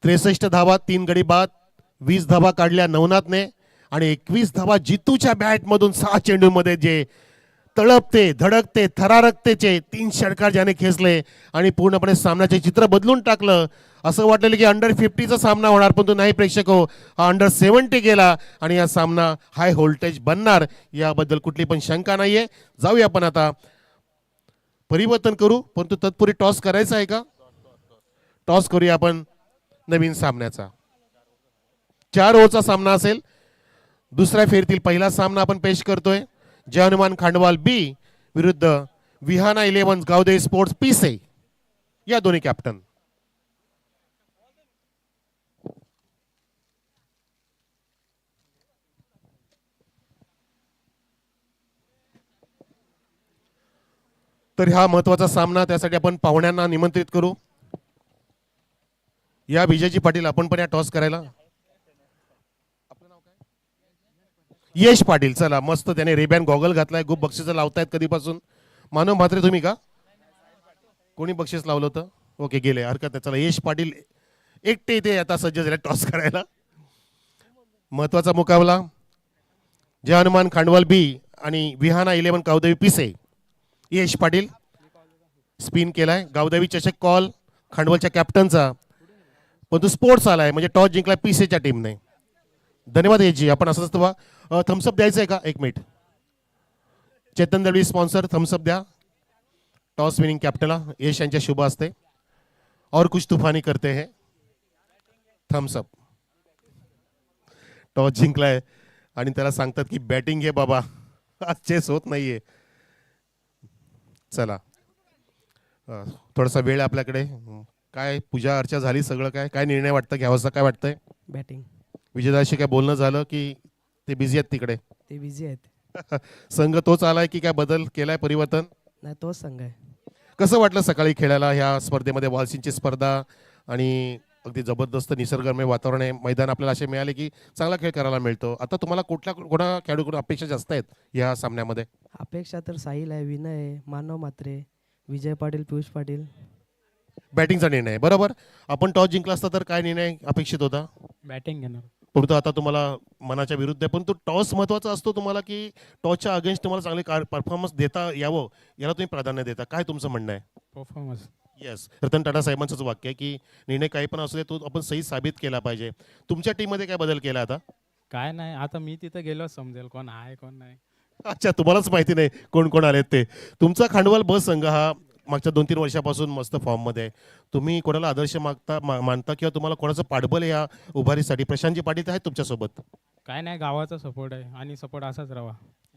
63 धावा, 3 गडी बाद, 20 धावा काढल्या नवनाथने आणि 21 धावा जितूच्या बॅटमधून 6 चेंडूमध्ये जे तळपते, धडकते, थरारकतेचे 3 षटकार ज्याने खेचले आणि पूर्णपणे सामन्याचे चित्र बदलून टाकलं. असं वाटलेलं की अंडर 50चा सामना होणार, पण तो नाही प्रेक्षक हो, हा अंडर 70 गेला आणि हा सामना हाय व्होल्टेज बनणार, याबद्दल कुठली पण शंका नाहीये. जाऊया आपण आता परिवर्तन करू, परंतु तत्पूर्वी टॉस करायचा आहे का? टॉस करूया आपण नवीन सामन्याचा. 4 ओव्हरचा सामना असेल. दुसऱ्या फेरीतील पहिला सामना आपण पेश करतोय. जय हनुमान खांडवाल बी विरुद्ध विहाना 11 गावदे स्पोर्ट्स पिसे, या दोन्ही कॅप्टन. तर हा महत्वाचा सामना, त्यासाठी आपण पाहुण्यांना निमंत्रित करू. या विजयजी पाटील, आपण पण या टॉस करायला. यश पाटील, चला मस्त, त्याने रेबॅन गॉगल घातलाय. खूप बक्षीस लावतायत कधीपासून. मानव म्हात्रे तुम्ही का? कोणी बक्षीस लावलं होतं? ओके, गेले, हरकत नाही. चला, यश पाटील एकटे इथे आता सज्ज झाले टॉस करायला. महत्वाचा मुकाबला जय हनुमान खांडवाल बी आणि विहाना 11 गावदेवी पिसे. यश पाटील स्पिन केलाय. गावदेवी चषक कॉल खांडवलच्या कॅप्टनचा, पण तो स्पोर्ट्स आलाय, म्हणजे टॉस जिंकला पिसेच्या टीमने. धन्यवाद यशजी. आपण असंच व्हा. थम्सअप द्यायचं आहे का? 1 minute. Chetan Dalvi sponsor, Thums Up द्या टॉस विनिंग कॅप्टनला. यश यांच्या शुभ असते. और कुछ तूफानी करते हैं. थम्सअप. टॉस जिंकलाय आणि त्याला सांगतात की बॅटिंग घे बाबा, आज चेस होत नाहीये. चला, थोडासा वेळ आपल्याकडे. काय पूजा अर्चा झाली, सगळं काय काय निर्णय वाटतं घ्यावासा, काय वाटतंय? बॅटिंग. विजयदाशी काय बोलणं झालं की ते बिझी आहेत तिकडे? ते बिझी आहेत. संघ तोच आलाय की काय बदल केलाय, परिवर्तन? नाही, तोच संघ आहे. कसं वाटलं सकाळी खेळायला ह्या स्पर्धेमध्ये? वालसीनची स्पर्धा आणि अगदी जबरदस्त निसर्गरम्य वातावरण आहे. मैदान आपल्याला असे मिळाले की चांगला खेळ करायला मिळतो. आता तुम्हाला कोणा खेळाडूकडून अपेक्षा जास्त आहेत या सामन्यामध्ये? अपेक्षा तर साहिल आहे, विनय आहे, मानव म्हात्रे, विजय पाटील, पियुष पाटील. बॅटिंगचा निर्णय आहे, बरोबर. आपण टॉस जिंकला असता तर काय निर्णय अपेक्षित होता? बॅटिंग घेणार. परंतु आता तुम्हाला मनाच्या विरुद्ध आहे, पण तो टॉस महत्वाचा असतो तुम्हाला की टॉसच्या अगेन्स्ट तुम्हाला चांगले परफॉर्मन्स देता यावं, याला तुम्ही प्राधान्य देता? काय तुमचं म्हणणं आहे? परफॉर्मन्स. येस, रतन टाटा साहेबांचंच वाक्य आहे की निर्णय काही पण असू दे, तो आपण सही साबित केला पाहिजे. तुमच्या टीममध्ये काय बदल केला आता? काय नाही, आता मी तिथं गेलो समजेल कोण आहे कोण नाही. अच्छा, तुम्हालाच माहिती नाही कोण कोण आलेत ते. तुमचा खांडवाल ब संघ हा मागच्या 2-3 वर्षापासून मस्त फॉर्ममध्ये आहे. तुम्ही कोणाला आदर्श मानता किंवा तुम्हाला कोणाचं पाठबळ या उभारीसाठी? प्रशांतजी पाटील आहेत तुमच्यासोबत? काय नाही, गावाचा सपोर्ट आहे आणि सपोर्ट असाच राहा.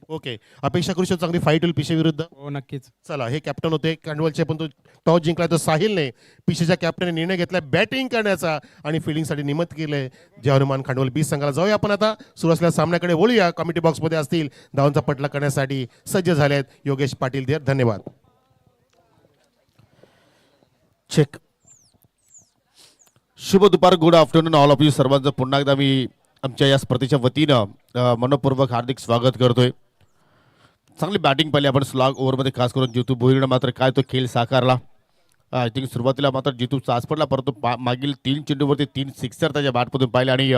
ओके, अपेक्षा करू शकतो चांगली फाईट होईल पिशे विरुद्ध? हो, नक्कीच. चला, हे कॅप्टन होते खांडवलचे, पण तो टॉस जिंकला तो साहिलने. पिशेच्या कॅप्टनने निर्णय घेतला बॅटिंग करण्याचा आणि फिल्डिंगसाठी निमित्त केले जय हनुमान खांडवल बी संघाला. जाऊया आपण आता सुरू असलेल्या सामन्याकडे, वळूया. कमिटी बॉक्समध्ये असतील धावांचा पटला करण्यासाठी सज्ज झाले आहेत योगेश पाटील देर. धन्यवाद. चेक. शुभ दुपार, good afternoon all of you सर्वांचं पुन्हा एकदा मी आमच्या या स्पर्धेच्या वतीनं मनपूर्वक हार्दिक स्वागत करतोय. चांगली बॅटिंग पाहिली आपण स्लॉग ओव्हरमध्ये, खास करून जितू भोईरनं मात्र काय तो खेळ साकारला. आय थिंक सुरुवातीला मात्र जितू चाच पडला, परंतु मागील 3 चेंडूवरती 3 सिक्सर त्याच्या बॅटमधून पाहिले आणि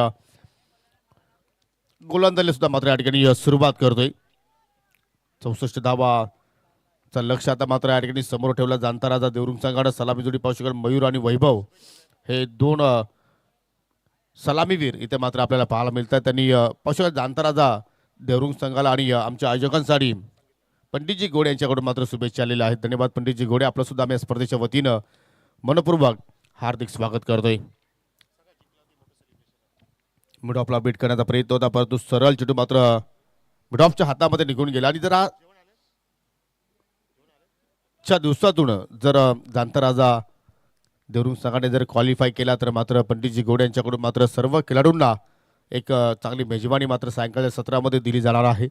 गोलंदाजीला सुद्धा मात्र या ठिकाणी सुरुवात करतोय. 64 धावाचा लक्ष आता मात्र या ठिकाणी समोर ठेवला जाणता राजा देवरुंग संघानं. सलामी जोडी पाहू शकाल, मयूर आणि वैभव हे दोन सलामीवीर इथे मात्र आपल्याला पाहायला मिळतात. त्यांनी पाहू शकाल जाणता राजा देवरुंग संघाला आणि आमच्या आयोजकांसाठी पंडितजी घोडे यांच्याकडून मात्र शुभेच्छा आलेल्या आहेत. धन्यवाद पंडितजी घोडे, आपलं सुद्धा आम्ही या स्पर्धेच्या वतीनं मनपूर्वक हार्दिक स्वागत करतोय. मिडॉफला बीट करण्याचा प्रयत्न होता, परंतु सरळ चेंडू मात्र मिडॉफच्या हातामध्ये निघून गेला. आणि जरा च्या दिवसातून जर जाणता राजा देवरुंग संघाने जर क्वालिफाय केला तर मात्र पंडितजी घोडे यांच्याकडून मात्र सर्व खेळाडूंना एक चांगली मेजवानी मात्र सायंकाळच्या सत्रामध्ये दिली जाणार आहे.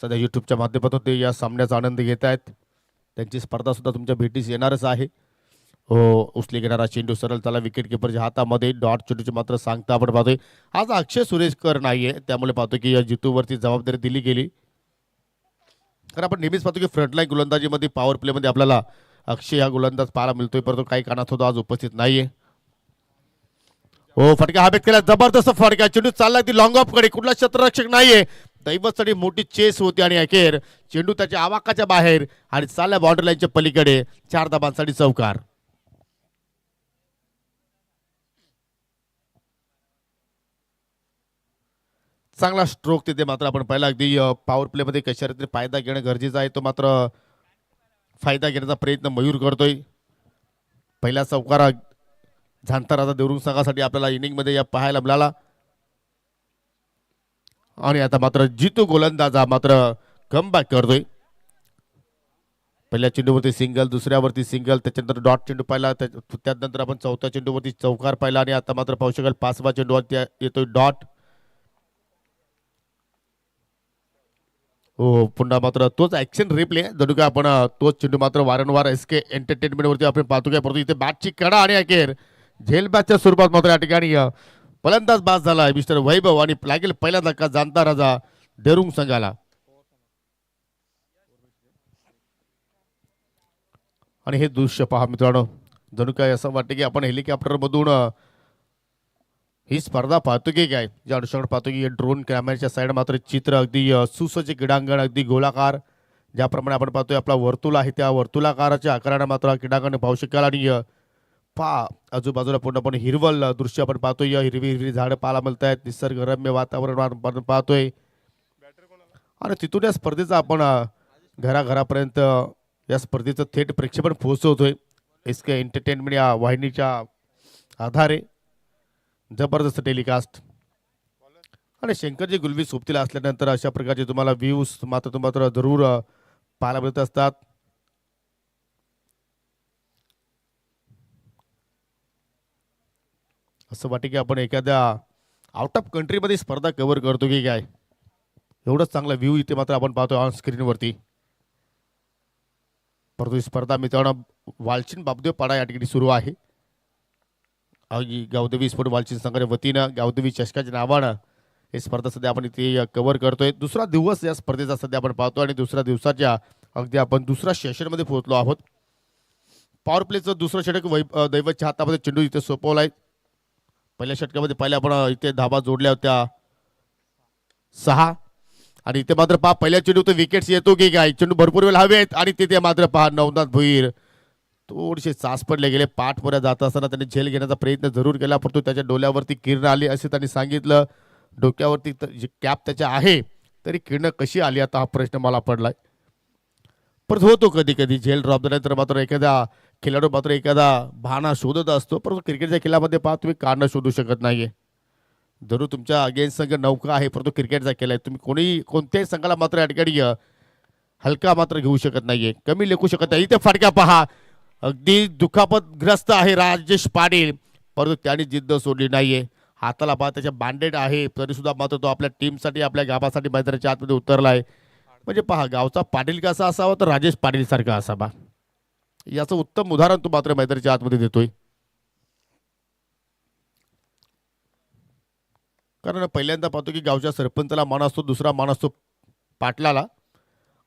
सध्या यूट्यूबच्या माध्यमातून ते या सामन्याचा आनंद घेत आहेत. त्यांची स्पर्धा सुद्धा तुमच्या भेटीस येणारच आहे. हो, उचली घेणारा चेंडू सरळ त्याला विकेट किपरच्या हातामध्ये. डॉट चेंडूची मात्र सांगता आपण पाहतोय आज अक्षय सुरेशकर नाहीये, त्यामुळे पाहतो की जितूवरती जबाबदारी दिली गेली. कारण आपण नेहमीच पाहतो की फ्रंटलाईन गोलंदाजीमध्ये पॉवर प्लेमध्ये आपल्याला अक्षय हा गोलंदाज पाहायला मिळतोय, परंतु काही कारणात होतो आज उपस्थित नाहीये. हो, फटका हवेत केला, जबरदस्त फटका, चेंडू चालला ती लॉंग ऑफ कडे, कुठला क्षेत्ररक्षक नाहीये. दैवतसाठी मोठी चेस होती आणि अखेर चेंडू त्याच्या आवाकाच्या बाहेर आणि चालल्या बाउंड्री लाईनच्या पलीकडे. 4 धाबांसाठी चौकार. चांगला स्ट्रोक तिथे मात्र आपण पाहिला. अगदी पॉवर प्लेमध्ये कशा रीतीने फायदा घेणं गरजेचं आहे, तो मात्र फायदा घेण्याचा प्रयत्न मयूर करतोय. पहिला चौकार झांता राजा देवरुंग संघासाठी आपल्याला इनिंगमध्ये या पाहायला मिळाला. आणि आता मात्र जितू गोलंदाजा मात्र कमबॅक करतोय. पहिल्या चेंडूवरती सिंगल, दुसऱ्यावरती सिंगल, त्याच्यानंतर डॉट चेंडू पाहिला, त्यानंतर आपण चौथ्या चेंडूवरती चौकार पाहिला आणि आता मात्र पाहू शकाल 5वा चेंडूवरती येतोय डॉट. हो, पुन्हा मात्र तोच ऍक्शन रिप्ले, जणू काय आपण तोच चेंडू मात्र वारंवार SK एंटरटेनमेंट वरती आपण पाहतो काय, परंतु इथे बॅटची कडा आणि अखेर झेल बॅटच्या स्वरूपात मात्र या ठिकाणी फलंदाज बाद झाला मिस्टर वैभव आणि लागेल पहिला धक्का जाणता राजा देवरुंग संघाला. आणि हे दृश्य पहा मित्रांनो, जणू काय असं वाटतं की आपण हेलिकॉप्टर मधून ही स्पर्धा पाहतो की काय. ज्या अनुषंगाने पाहतो की ड्रोन कॅमेऱ्याच्या साईड मात्र चित्र अगदी सुसज्ज क्रीडांगण, अगदी गोलाकार, ज्याप्रमाणे आपण पाहतोय आपला वर्तुळ आहे त्या वर्तुळाकाराच्या आकाराने मात्र क्रीडांगण पाहू शकाल. आणि पहा आजूबाजूला पूर्णपणे हिरवल दृश्य आपण पाहतोय, हिरवी हिरवी झाडं पाहायला मिळत आहेत, निसर्गरम्य वातावरण आपण पाहतोय. आणि तिथून या स्पर्धेचा आपण घराघरापर्यंत या स्पर्धेचं थेट प्रेक्षेपण पोहोचवतोय SK एंटरटेनमेंट या वाहिनीच्या आधारे. जबरदस्त टेलिकास्ट. आणि शंकरजी गुलवी सोबतीला असल्यानंतर अशा प्रकारचे तुम्हाला व्ह्यूज मात्र जरूर पाहायला मिळत असतात. असं वाटतं की आपण एखाद्या आउट ऑफ कंट्रीमध्ये स्पर्धा कव्हर करतो की काय, एवढंच चांगला व्ह्यू इथे मात्र आपण पाहतो ऑन स्क्रीनवरती. परंतु ही स्पर्धा मित्रांनो वालचिन बाबदेव पाडा या ठिकाणी सुरू आहे. गावदेवी स्पोर्ट वालचिन संघाच्या वतीनं गावदेवी चषकाच्या नावानं ही स्पर्धा सध्या आपण इथे कव्हर करतोय. दुसरा दिवस या स्पर्धेचा सध्या आपण पाहतो आणि दुसऱ्या दिवसाच्या अगदी आपण दुसऱ्या सेशनमध्ये पोहोचलो आहोत. पॉवर प्लेचं दुसरं षटक दैवतच्या हातामध्ये चेंडू इथे सोपवलाय. पहिल्या षटकामध्ये पहिल्या आपण इथे धाबा जोडल्या होत्या 6 आणि इथे मात्र पहा पहिल्या चेंडू तर विकेट्स येतो की काय, चेंडू भरपूर वेळ हवेत आणि तिथे मात्र पहा नवनाथ भोईर थोडेसे चाच पडले गेले. पाठपुऱ्या जात असताना त्यांनी झेल घेण्याचा प्रयत्न जरूर केला, परंतु त्याच्या डोल्यावरती किरण आली असे त्यांनी सांगितलं. डोक्यावरती जी कॅप त्याच्या आहे तरी किरण कशी आली आता हा प्रश्न मला पडलाय. परत होतो कधी कधी झेल ड्रॉप झाल्यानंतर मात्र एखादा खेळाडू मात्र एखादा बहाणा शोधत असतो, परंतु क्रिकेटच्या खेळामध्ये पहा तुम्ही कारण शोधू शकत नाहीये. जरूर तुमच्या अगेन्स्ट संघ नौका आहे, परंतु क्रिकेटचा केलाय तुम्ही कोणत्याही संघाला मात्र या ठिकाणी हलका मात्र घेऊ शकत नाहीये, कमी लेखू शकत नाही. इथे फटका पहा, अगदी दुखापतग्रस्त आहे राजेश पाटील, परंतु त्याने जिद्द सोडली नाहीये. हाताला पहा त्याच्या बँडेड आहे तरी सुद्धा मात्र तो आपल्या टीमसाठी आपल्या गावासाठी मैदानाच्या आतमध्ये उतरलाय. म्हणजे पहा गावचा पाटील कसा असावा तर राजेश पाटील सारखा असावा, याचं उत्तम उदाहरण तो मात्र मैदानाच्या आतमध्ये देतोय. कारण पहिल्यांदा पाहतो की गावच्या सरपंचाला मान असतो, दुसरा मान असतो पाटलाला.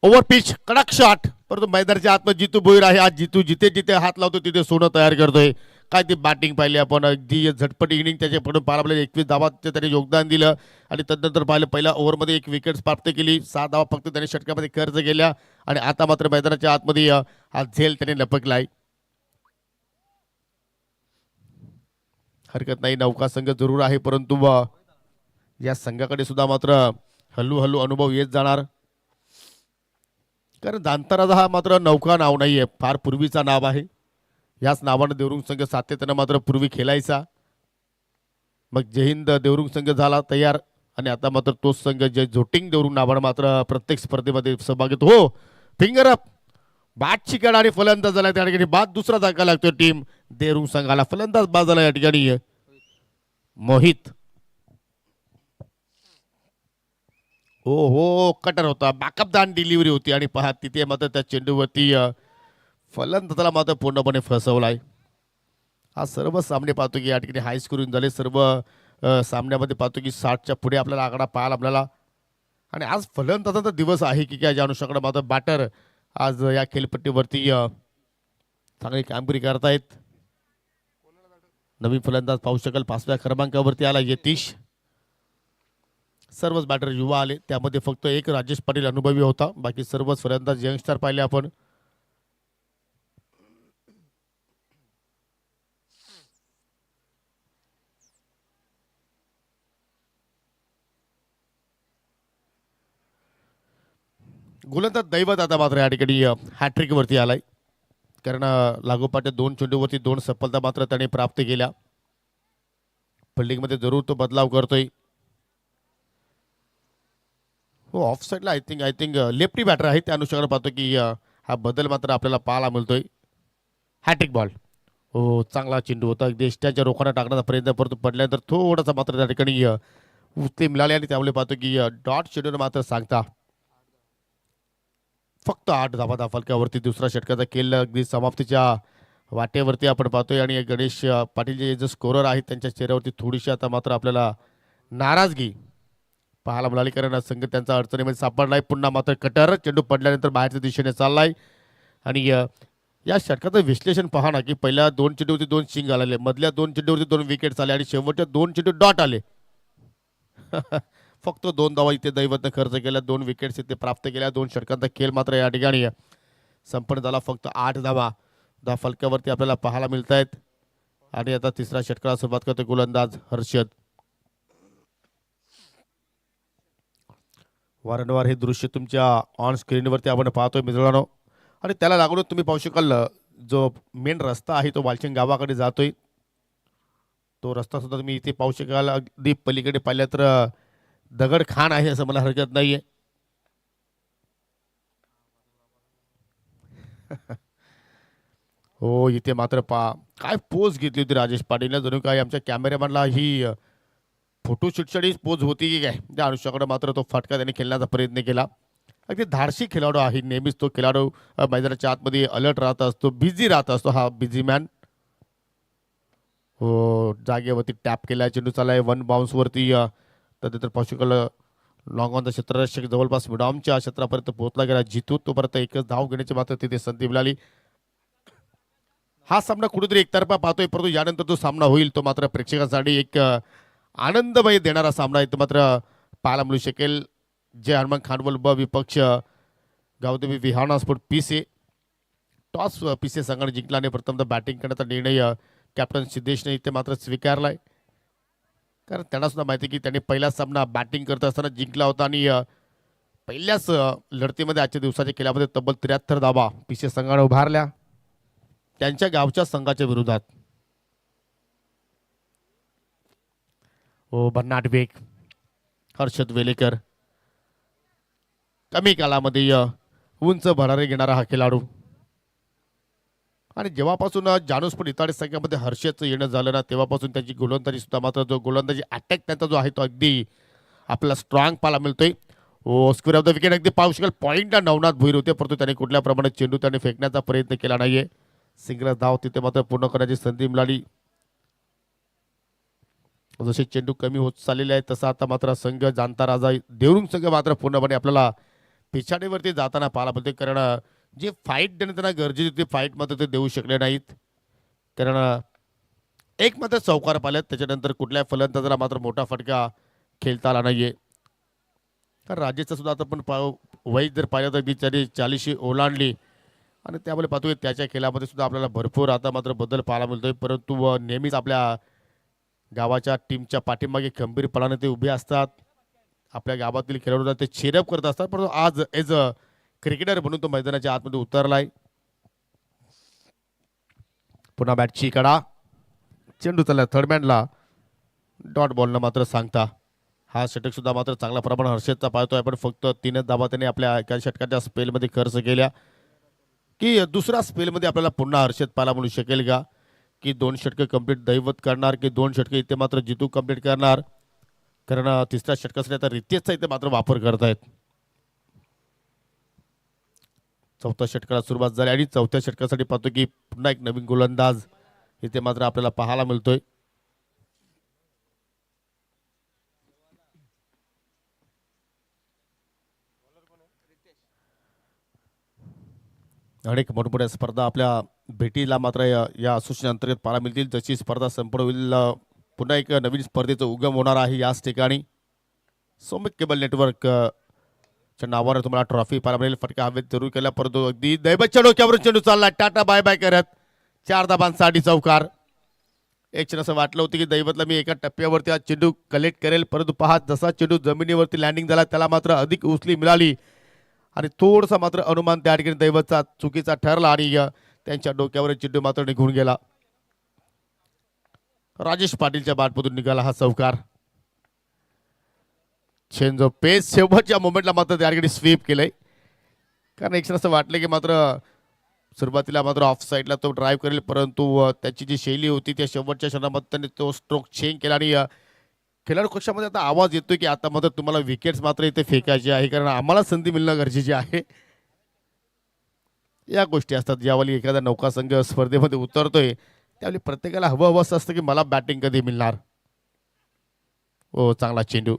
ओव्हर पिच कडक शॉट, परंतु मैदानाच्या आतमध्ये जितू भोईर आहे. आज जितू जिथे जिथे हात लावतो तिथे सोनं तयार करतोय. काय ती बॅटिंग पाहिली आपण, अगदी झटपट इनिंग त्याच्याकडून पार आपल्याला 21 धावाचे त्याने योगदान दिलं आणि तदनंतर पाहिलं पहिल्या ओव्हरमध्ये 1 विकेट प्राप्त केली. 6 धावा फक्त त्याने षटकामध्ये खर्च केल्या आणि आता मात्र मैदानाच्या आतमध्ये हा झेल त्याने लपकलाय. हरकत नाही, नौका संघ जरूर आहे, परंतु या संघाकडे सुद्धा मात्र हळूहळू अनुभव येत जाणार. कारण दांतराचा हा मात्र नौका नाव नाहीये, फार पूर्वीचा नाव आहे. याच नावानं देवरुंग संघ सातत्यानं मात्र पूर्वी खेळायचा. मग जय हिंद देवरुंग संघ झाला तयार आणि आता मात्र तोच संघ जय झोटिंग देवरुंग नावानं मात्र प्रत्येक स्पर्धेमध्ये सहभाग घेतो. हो, फिंगर अप, बॅट चिकट आणि फलंदाज झाला त्या ठिकाणी. बाद दुसरा धक्का लागतोय टीम देवरुंग संघाला. फलंदाज बाद झाला या ठिकाणी मोहित. हो हो, कटर होता, बॅकअप दान डिलिव्हरी होती आणि पहा तिथे मात्र त्या चेंडूवरती फलंदाजाला मात्र पूर्णपणे फसवलाय. हा सर्व सामने पाहतो की या ठिकाणी हाय स्कोरिंग झाले. सर्व सामन्यामध्ये पाहतो की 60च्या पुढे आपल्याला आकडा पाहायला आपल्याला. आणि आज फलंदाजाचा दिवस आहे की काय, ज्या अनुषंगाने मात्र बॅटर आज या खेळपट्टीवरती चांगली कामगिरी करतायत. नवीन फलंदाज पाहू शकाल 5व्या क्रमांकावरती आला यतीश. सर्वच बॅटर युवा आले, त्यामध्ये फक्त एक राजेश पाटील अनुभवी होता, बाकी सर्वच फलंदाज यंगस्टर पाहिले आपण. गोलंदाज दैवत आता मात्र या ठिकाणी हॅट्रिक वरती आलाय. कारण लागोपाठ 2 चेंडूवरती 2 सफलता मात्र त्याने प्राप्त केल्या. फिल्डिंगमध्ये जरूर तो बदलाव करतोय. हो, ऑफ साईडला आय थिंक लेफ्टी बॅटर आहे, त्या अनुषंगाने पाहतो की हा बदल मात्र आपल्याला पाहायला मिळतोय. Hat trick ball. हो, चांगला चेंडू होता, देशच्या रोखाना टाकण्याचा प्रयत्न परंतु पडल्यानंतर थोडासा मात्र त्या ठिकाणी उचले मिळाले आणि त्यामुळे पाहतो की डॉट शेड्यूल मात्र सांगता फक्त 8 धावा फलकावरती. दुसरा षटकाचा खेळ अगदी समाप्तीच्या वाटेवरती आपण पाहतोय आणि गणेश पाटील जे स्कोरर आहेत त्यांच्या चेहऱ्यावरती थोडीशी आता मात्र आपल्याला नाराजगी पाहायला मिळाली. कारण संघ त्यांचा अडचणीमध्ये सापडलाय. पुन्हा मात्र कटर चेंडू पडल्यानंतर बाहेरच्या दिशेने चाललाय आणि या षटकाचं विश्लेषण पहा ना की पहिल्या 2 चेंडूवरती 2 शिंग आले, मधल्या 2 चेंडूवरती 2 विकेट्स आले आणि शेवटच्या 2 चेंडू डॉट आले. फक्त 2 धावा इथे दैवतनं खर्च केल्या, 2 विकेट्स इथे प्राप्त केल्या. 2 षटकांचा खेळ मात्र या ठिकाणी संपन्न झाला. फक्त 8 धावा फलकावरती आपल्याला पाहायला मिळत आहेत. आणि आता तिसऱ्या षटकाला सुरुवात करतो गोलंदाज हर्षद. वारंवार हे दृश्य तुमच्या ऑन स्क्रीनवरती आपण पाहतोय मित्रांनो. आणि त्याला लागून तुम्ही पाहू शकाल जो मेन रस्ता आहे तो वालचिंग गावाकडे जातोय. तो रस्ता सुद्धा तुम्ही इथे पाहू शकाल. अगदी पलीकडे पाहिलं तर दगड खान आहे असं मला हरकत नाहीये. हो, इथे मात्र काय पोज घेतली होती राजेश पाटीलने, जणू काय आमच्या कॅमेरामॅनला ही फोटोशूटसाठीच पोज होती की काय. त्या अनुषंगाने मात्र तो फटका त्याने खेळण्याचा प्रयत्न केला. अगदी धाडसी खेळाडू आहे, नेहमीच तो खेळाडू मैदानाच्या आतमध्ये अलर्ट राहत असतो, बिझी राहत असतो हा बिझी मॅन. हो, जागेवरती टॅप केला, चेंडू चाललाय 1 बाउन्सवरती. तर पाहू शकाल लॉंग ऑन द क्षेत्ररक्षक जवळपास मिडॉमच्या क्षेत्रापर्यंत पोहोचला गेला. जितू तोपर्यंत एकच धाव घेण्याची मात्र तिथे संधी मिळाली. हा सामना कुठेतरी एकतर्फा पाहतोय, परंतु यानंतर जो सामना होईल तो मात्र प्रेक्षकांसाठी एक आनंदमय देणारा सामना आहे तो मात्र पाहायला मिळू शकेल. जय हनुमान खानवल ब विपक्ष गावदेवी विहाना स्पोर्ट पीसे. टॉस पीसे संघाने जिंकला आणि प्रथमतः बॅटिंग करण्याचा निर्णय कॅप्टन सिद्धेशने इथे मात्र स्वीकारलाय. कारण त्यांना सुद्धा माहिती की त्यांनी पहिला सामना बॅटिंग करत असताना जिंकला होता आणि पहिल्याच लढतीमध्ये आजच्या दिवसाच्या खेळामध्ये तब्बल 73 धावा पीसे संघाने उभारल्या त्यांच्या गावच्या संघाच्या विरोधात. हो, भन्नाट वेग हर्षद वेलेकर. कमी कालामध्ये उंच भरारी घेणारा हा खेळाडू. आणि जेव्हापासून जानूसपूर इताडे संघामध्ये हर्षदचं येणं झालं ना तेव्हापासून त्याची गोलंदाजी सुद्धा मात्र जो गोलंदाजी अटॅक त्यांचा जो आहे तो अगदी आपल्याला स्ट्रॉंग पाहायला मिळतोय. ओ, स्क्वेअर ऑफ द विकेट अगदी पाहू शकाल पॉईंटला नवनाथ भोईर होते, परंतु त्याने कुठल्या प्रमाणे चेंडू त्याने फेकण्याचा प्रयत्न केला नाहीये. सिंगल धाव तिथे मात्र पूर्ण करण्याची संधी मिळाली. जसे चेंडू कमी होत चाललेले आहेत तसा आता मात्र संघ जाणता राजा देवरुंग संघ मात्र पूर्णपणे आपल्याला पिछाडीवरती जाताना पाहायला मिळते. कारण जे फाईट देणं त्यांना गरजेची होती फाईट मात्र ते देऊ शकले नाहीत. कारण एक मात्र चौकार पाहिल्यात त्याच्यानंतर कुठल्याही फलंदाजाला मात्र मोठा फटका खेळता आला नाहीये. कारण राजेशचा सुद्धा आता पण वय जर पाहिलं तर बिचारी 40 ओलांडली आणि त्यामुळे पाहतोय त्याच्या खेळामध्ये सुद्धा आपल्याला भरपूर आता मात्र बदल पाहायला मिळतोय. परंतु नेहमीच आपल्या गावाच्या टीमच्या पाठीमागे खंबीरपणाने ते उभे असतात. आपल्या गावातील खेळाडूंना ते चेअरअप करत असतात. परंतु आज एज अ क्रिकेटर म्हणून तो मैदानाच्या आतमध्ये उतरलाय. पुन्हा बॅटची कडा चेंडू चालला थर्डमॅनला डॉट बॉलनं मात्र सांगता. हा षटक सुद्धा मात्र चांगल्या प्रमाणात हर्षदचा पाहतोय. पण फक्त 3च धावा त्याने आपल्या एका षटकाच्या स्पेलमध्ये खर्च केल्या की दुसऱ्या स्पेलमध्ये आपल्याला पुन्हा हर्षद पाहायला मिळू शकेल का की 2 षटकं कंप्लीट दैवत करणार की 2 षटकं इथे मात्र जितू कंप्लीट करणार. कारण तिसऱ्या षटकासाठी आता रितेशचा इथे मात्र वापर करतायत. चौथ्या षटकाला सुरुवात झाली आणि चौथ्या षटकासाठी पाहतो की पुन्हा एक नवीन गोलंदाज इथे मात्र आपल्याला पाहायला मिळतोय. अनेक मोठमोठ्या स्पर्धा आपल्या भेटीला मात्र या असोसिएशन अंतर्गत पाहायला मिळतील. जशी स्पर्धा संपन्न होईल पुन्हा एक नवीन स्पर्धेचं उगम होणार आहे याच ठिकाणी. सौमिक केबल नेटवर्क च्या नावावर तुम्हाला ट्रॉफी पाहायला मिळेल. फटका हवेत जरूर केला परंतु अगदी दैवतच्या डोक्यावरून चेंडू चालला. टाटा बाय बाय करत 4 धाबांसाठी चौकार. एक क्षण असं वाटलं होतं की दैवतला मी एका टप्प्यावरती हा चेंडू कलेक्ट करेल परंतु पहा जसा चेंडू जमिनीवरती लँडिंग झाला त्याला मात्र अधिक उचली मिळाली आणि थोडासा मात्र अनुमान त्या ठिकाणी दैवतचा चुकीचा ठरला आणि त्यांच्या डोक्यावर चेंडू मात्र निघून गेला. राजेश पाटीलच्या बॅटमधून निघाला हा चौकार. चेंज ऑफ पेस शेवटच्या मोमेंटला मात्र त्या ठिकाणी स्वीप केलंय. कारण एक असं वाटलं की मात्र सुरुवातीला मात्र ऑफ साईडला तो ड्राईव्ह करेल परंतु त्याची जी शैली होती त्या शेवटच्या क्षणामध्ये त्यांनी तो स्ट्रोक चेंज केला आणि खेळाडू कक्षामध्ये आता आवाज येतोय की आता मात्र तुम्हाला विकेट्स मात्र इथे फेकायची आहे कारण आम्हाला संधी मिळणं गरजेची आहे. या गोष्टी असतात ज्यावेळी एखादा नौका संघ स्पर्धेमध्ये उतरतोय त्यावेळी प्रत्येकाला हवं असं असतं की मला बॅटिंग कधी मिळणार. हो चांगला चेंडू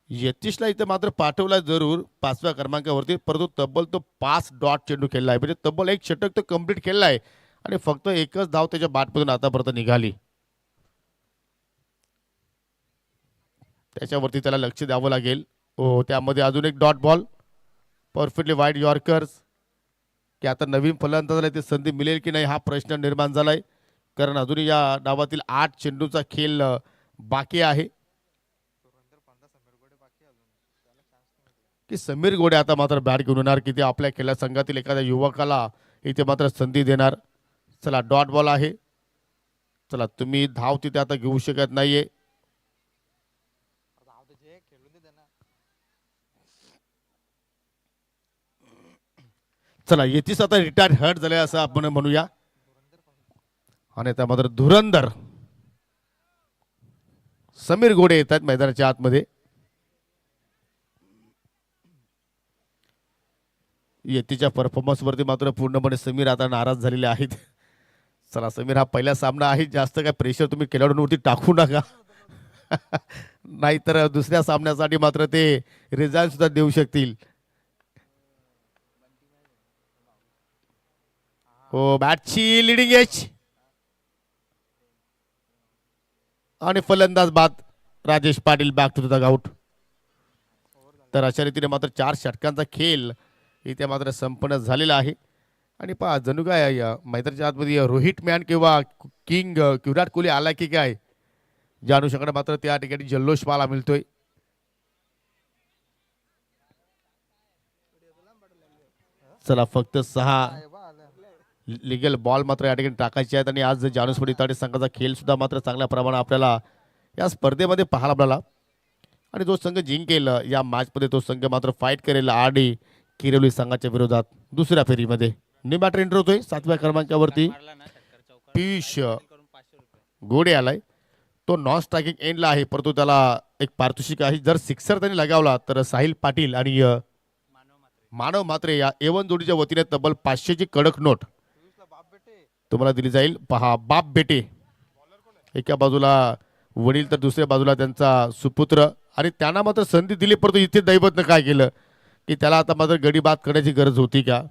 यतीशला इथे मात्र पाठवला जरूर 5व्या क्रमांकावरती परंतु तब्बल तो 5 डॉट चेंडू खेळला आहे म्हणजे तब्बल 1 षटक तो कंप्लीट केलेला आहे आणि फक्त एकच धाव त्याच्या बॅटमधून आतापर्यंत निघाली. त्याच्यावरती त्याला लक्ष द्यावं लागेल. हो त्यामध्ये अजून एक dot ball perfectly wide yorkers की आता नवीन फलंदाजाला ते संधी मिळेल की नाही हा प्रश्न निर्माण झालाय कारण अजूनही या डावातील 8 चेंडूचा खेळ बाकी आहे की समीर गोडे आता मात्र बॅट घेऊन येणार की ते आपल्या खेळा संघातील एखाद्या युवकाला इथे मात्र संधी देणार. चला डॉट बॉल आहे. चला तुम्ही धाव तिथे आता घेऊ शकत नाहीये. चला येतीच आता रिटायर्ड हर्ट झाले असं आपण म्हणूया आणि त्या मात्र धुरंधर समीर गोडे येतात मैदानाच्या आतमध्ये. येतीच्या परफॉर्मन्स वरती मात्र पूर्णपणे समीर आता नाराज झालेले आहेत. चला समीर हा पहिला सामना आहे जास्त काय प्रेशर तुम्ही खेळाडूंवरती टाकू नका नाहीतर दुसऱ्या सामन्यासाठी मात्र ते रिझाईन सुद्धा देऊ शकतील. हो बॅटची लिडिंग एज आणि फलंदाज बाद Rajesh Patil back to the out. तर अशा रीतीने मात्र 4 षटकांचा खेळ इथे मात्र संपन्न झालेला आहे आणि पहा जणू काय मैदानाच्या आतमध्ये रोहित मॅन किंवा किंग विराट कोहली आला की काय ज्या अनुषंगाने मात्र त्या ठिकाणी जल्लोष पाहायला मिळतोय. चला फक्त 6 लिगल बॉल मात्र या ठिकाणी टाकायचे आहेत आणि आज जानुस्पडी ताटे संघाचा खेळ सुद्धा मात्र चांगल्या प्रमाणात आपल्याला या स्पर्धेमध्ये पाहायला मिळाला आणि जो संघ जिंकेल या मॅचमध्ये तो संघ मात्र फाईट करेल आडी किरवली संघाच्या विरोधात दुसऱ्या फेरीमध्ये. न्यू बॅटर एंटर होतोय 7व्या क्रमांकावरती पियुष गोडे आलाय. तो नॉन स्ट्रायकिंग एंडला आहे परंतु त्याला एक पारितोषिक आहे जर सिक्सर त्यांनी लगावला तर साहिल पाटील आणि मानव मात्रे या A1 जोडीच्या वतीने तब्बल 500ची कडक नोट तुम्हाला दिली जाईल. पहा बाप बेटे एका बाजूला वडील तर दुसऱ्या बाजूला त्यांचा सुपुत्र, आणि त्यांना मात्र संधी दिली, परंतु इथे दैवतनं काय केलं की त्याला आता मात्र गडी बाद करण्याची गरज होती का?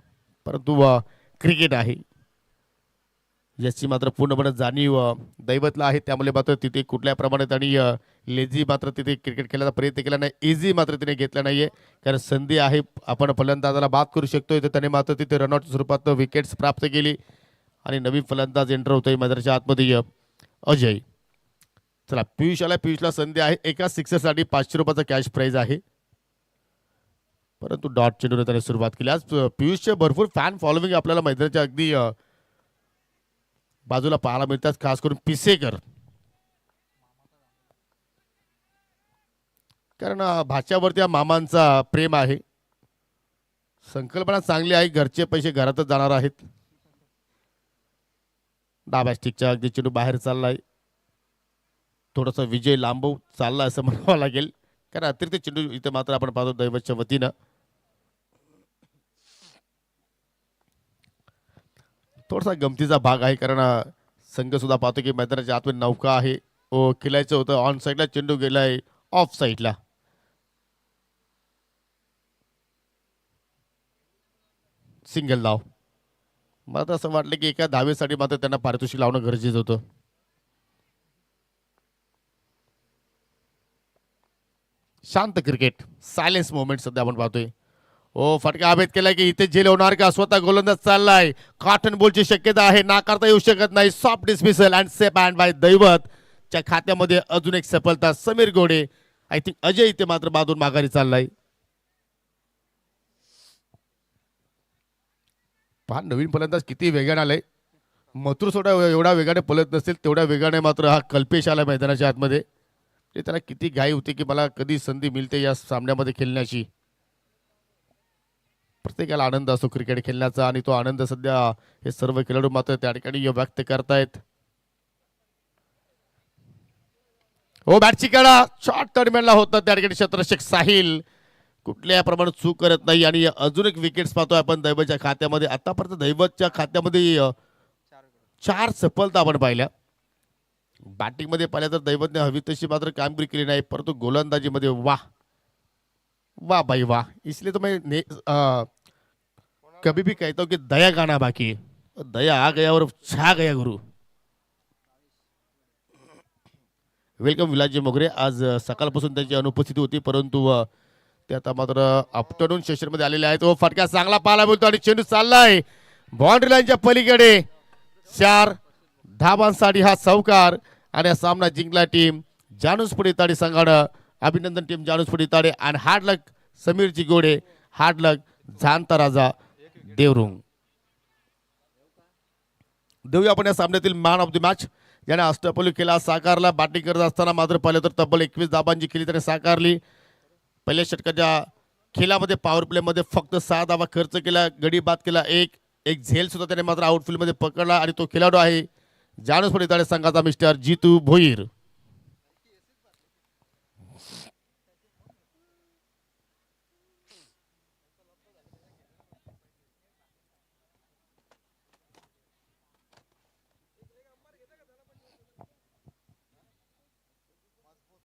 परंतु क्रिकेट आहे याची मात्र पूर्णपणे जाणीव दैवतला आहे, त्यामुळे मात्र तिथे कुठल्या प्रमाणे त्यांनी लेझी मात्र तिथे क्रिकेट खेळण्याचा प्रयत्न केला नाही, इझी मात्र तिने घेतला नाहीये, कारण संधी आहे, आपण फलंदाजाला बाद करू शकतोय, तर त्याने मात्र तिथे रनआउटच्या स्वरूपात विकेट्स प्राप्त केली आणि नवीन फलंदाज एंटर होतोय मैदानाच्या आतमध्ये अजय. चला पियुषला संधी आहे, एका सिक्सरसाठी 500 रुपयाचा कॅश प्राइज आहे, परंतु डॉट चेंडूने त्याने सुरुवात केली. आज पियुषचे भरपूर फॅन फॉलोविंग आपल्याला मैदानाच्या अगदी बाजूला पाहायला मिळतात, खास करून पिसेकर, कारण भाच्यावरती या मामांचा प्रेम आहे. संकल्पना चांगली आहे, घरचे पैसे घरातच जाणार आहेत. डाव्या स्टिकच्या अगदी चेंडू बाहेर चाललाय, थोडासा विजय लांबव चालला असं म्हणावं लागेल, कारण अतिरिक्त चेंडू इथे मात्र आपण पाहतो दैवतच्या वतीनं. थोडासा गमतीचा भाग आहे, कारण संघ सुद्धा पाहतो की मैदानाच्या आतमध्ये नौका आहे, खेळायचं होतं, ऑन साईडला चेंडू गेलाय ऑफ साईडला. सिंगल धाव. मला तर असं वाटलं की एका धावेसाठी मात्र त्यांना पारितोषिक लावणं गरजेचं होतं. शांत क्रिकेट, सायलेन्स मोमेंट सध्या आपण पाहतोय. फटका अभेद केलाय की इथे जेल होणार का? स्वतः गोलंदाज चाललाय, कॉटन बॉलची शक्यता आहे, नाकारता येऊ शकत नाही. Soft dismissal and safe hand by दैवतच्या खात्यामध्ये अजून एक सफलता. समीर गोडे, आय थिंक अजय इथे मात्र बाजून माघारी चाललाय. पहा नवीन फलंदाज किती वेगाने आलाय. मथुर सोडा एवढा वेगाने पलत नसेल, तेवढ्या वेगाने मात्र हा कल्पेश आला मैदानाच्या आतमध्ये. ते त्याला किती घाई होती की मला कधी संधी मिळते या सामन्यामध्ये खेळण्याची. प्रत्येकाला आनंद असतो क्रिकेट खेळण्याचा, आणि तो आनंद सध्या हे सर्व खेळाडू मात्र त्या ठिकाणी व्यक्त करतायत. बॅटची कडा शॉर्ट टर्मिनला होतं त्या ठिकाणी क्षेत्ररक्षक साहिल कुठल्या प्रमाणात चूक करत नाही, आणि अजून एक विकेट्स पाहतोय आपण दैवतच्या खात्यामध्ये. आतापर्यंत दैवतच्या खात्यामध्ये 4 सफलता आपण पाहिल्या. बॅटिंगमध्ये पाहिल्या तर दैवतने हवी तशी मात्र कामगिरी केली नाही, परंतु गोलंदाजीमध्ये वाह वाह भाई वाह. इसलिए तो मैं कभी भी कहता हूँ कि दया गाना बाकी है, दया आ गया और छा गया गुरु. वेलकम विलासजी मोगरे. आज सकाळपासून त्यांची अनुपस्थिती होती, परंतु ते आता मात्र आफ्टरनून सेशनमध्ये आलेले आहेत. फटका चांगला पाहायला मिळतो आणि चेंडू चाललाय बाउंड्री लाईनच्या पलीकडे. 4 धाबांसाठी हा चौकार, आणि हा सामना जिंकला टीम जानुसपुडी ताडे संघानं. अभिनंदन टीम जानुसपुडी ताडे. आणि हार्ड लक समीरजी गोडे, हार्ड लक झांता राजा देवरुंग. देऊया आपण या सामन्यातील मॅन ऑफ द मॅच, ज्याने अष्टपैलू केला साकारला. बॅटिंग करत असताना मात्र पाहिलं तर तब्बल 21 धाबांची केली त्याने साकारली. पहिल्या षटकाच्या खेळामध्ये पॉवर प्लेमध्ये फक्त 6 धावा खर्च केला, गडी बाद केला. एक झेल सुद्धा त्याने मात्र आउटफील्डमध्ये पकडला, आणि तो खेळाडू आहे जानुसपुडी ताडे संघाचा मिस्टर जितू भोईर.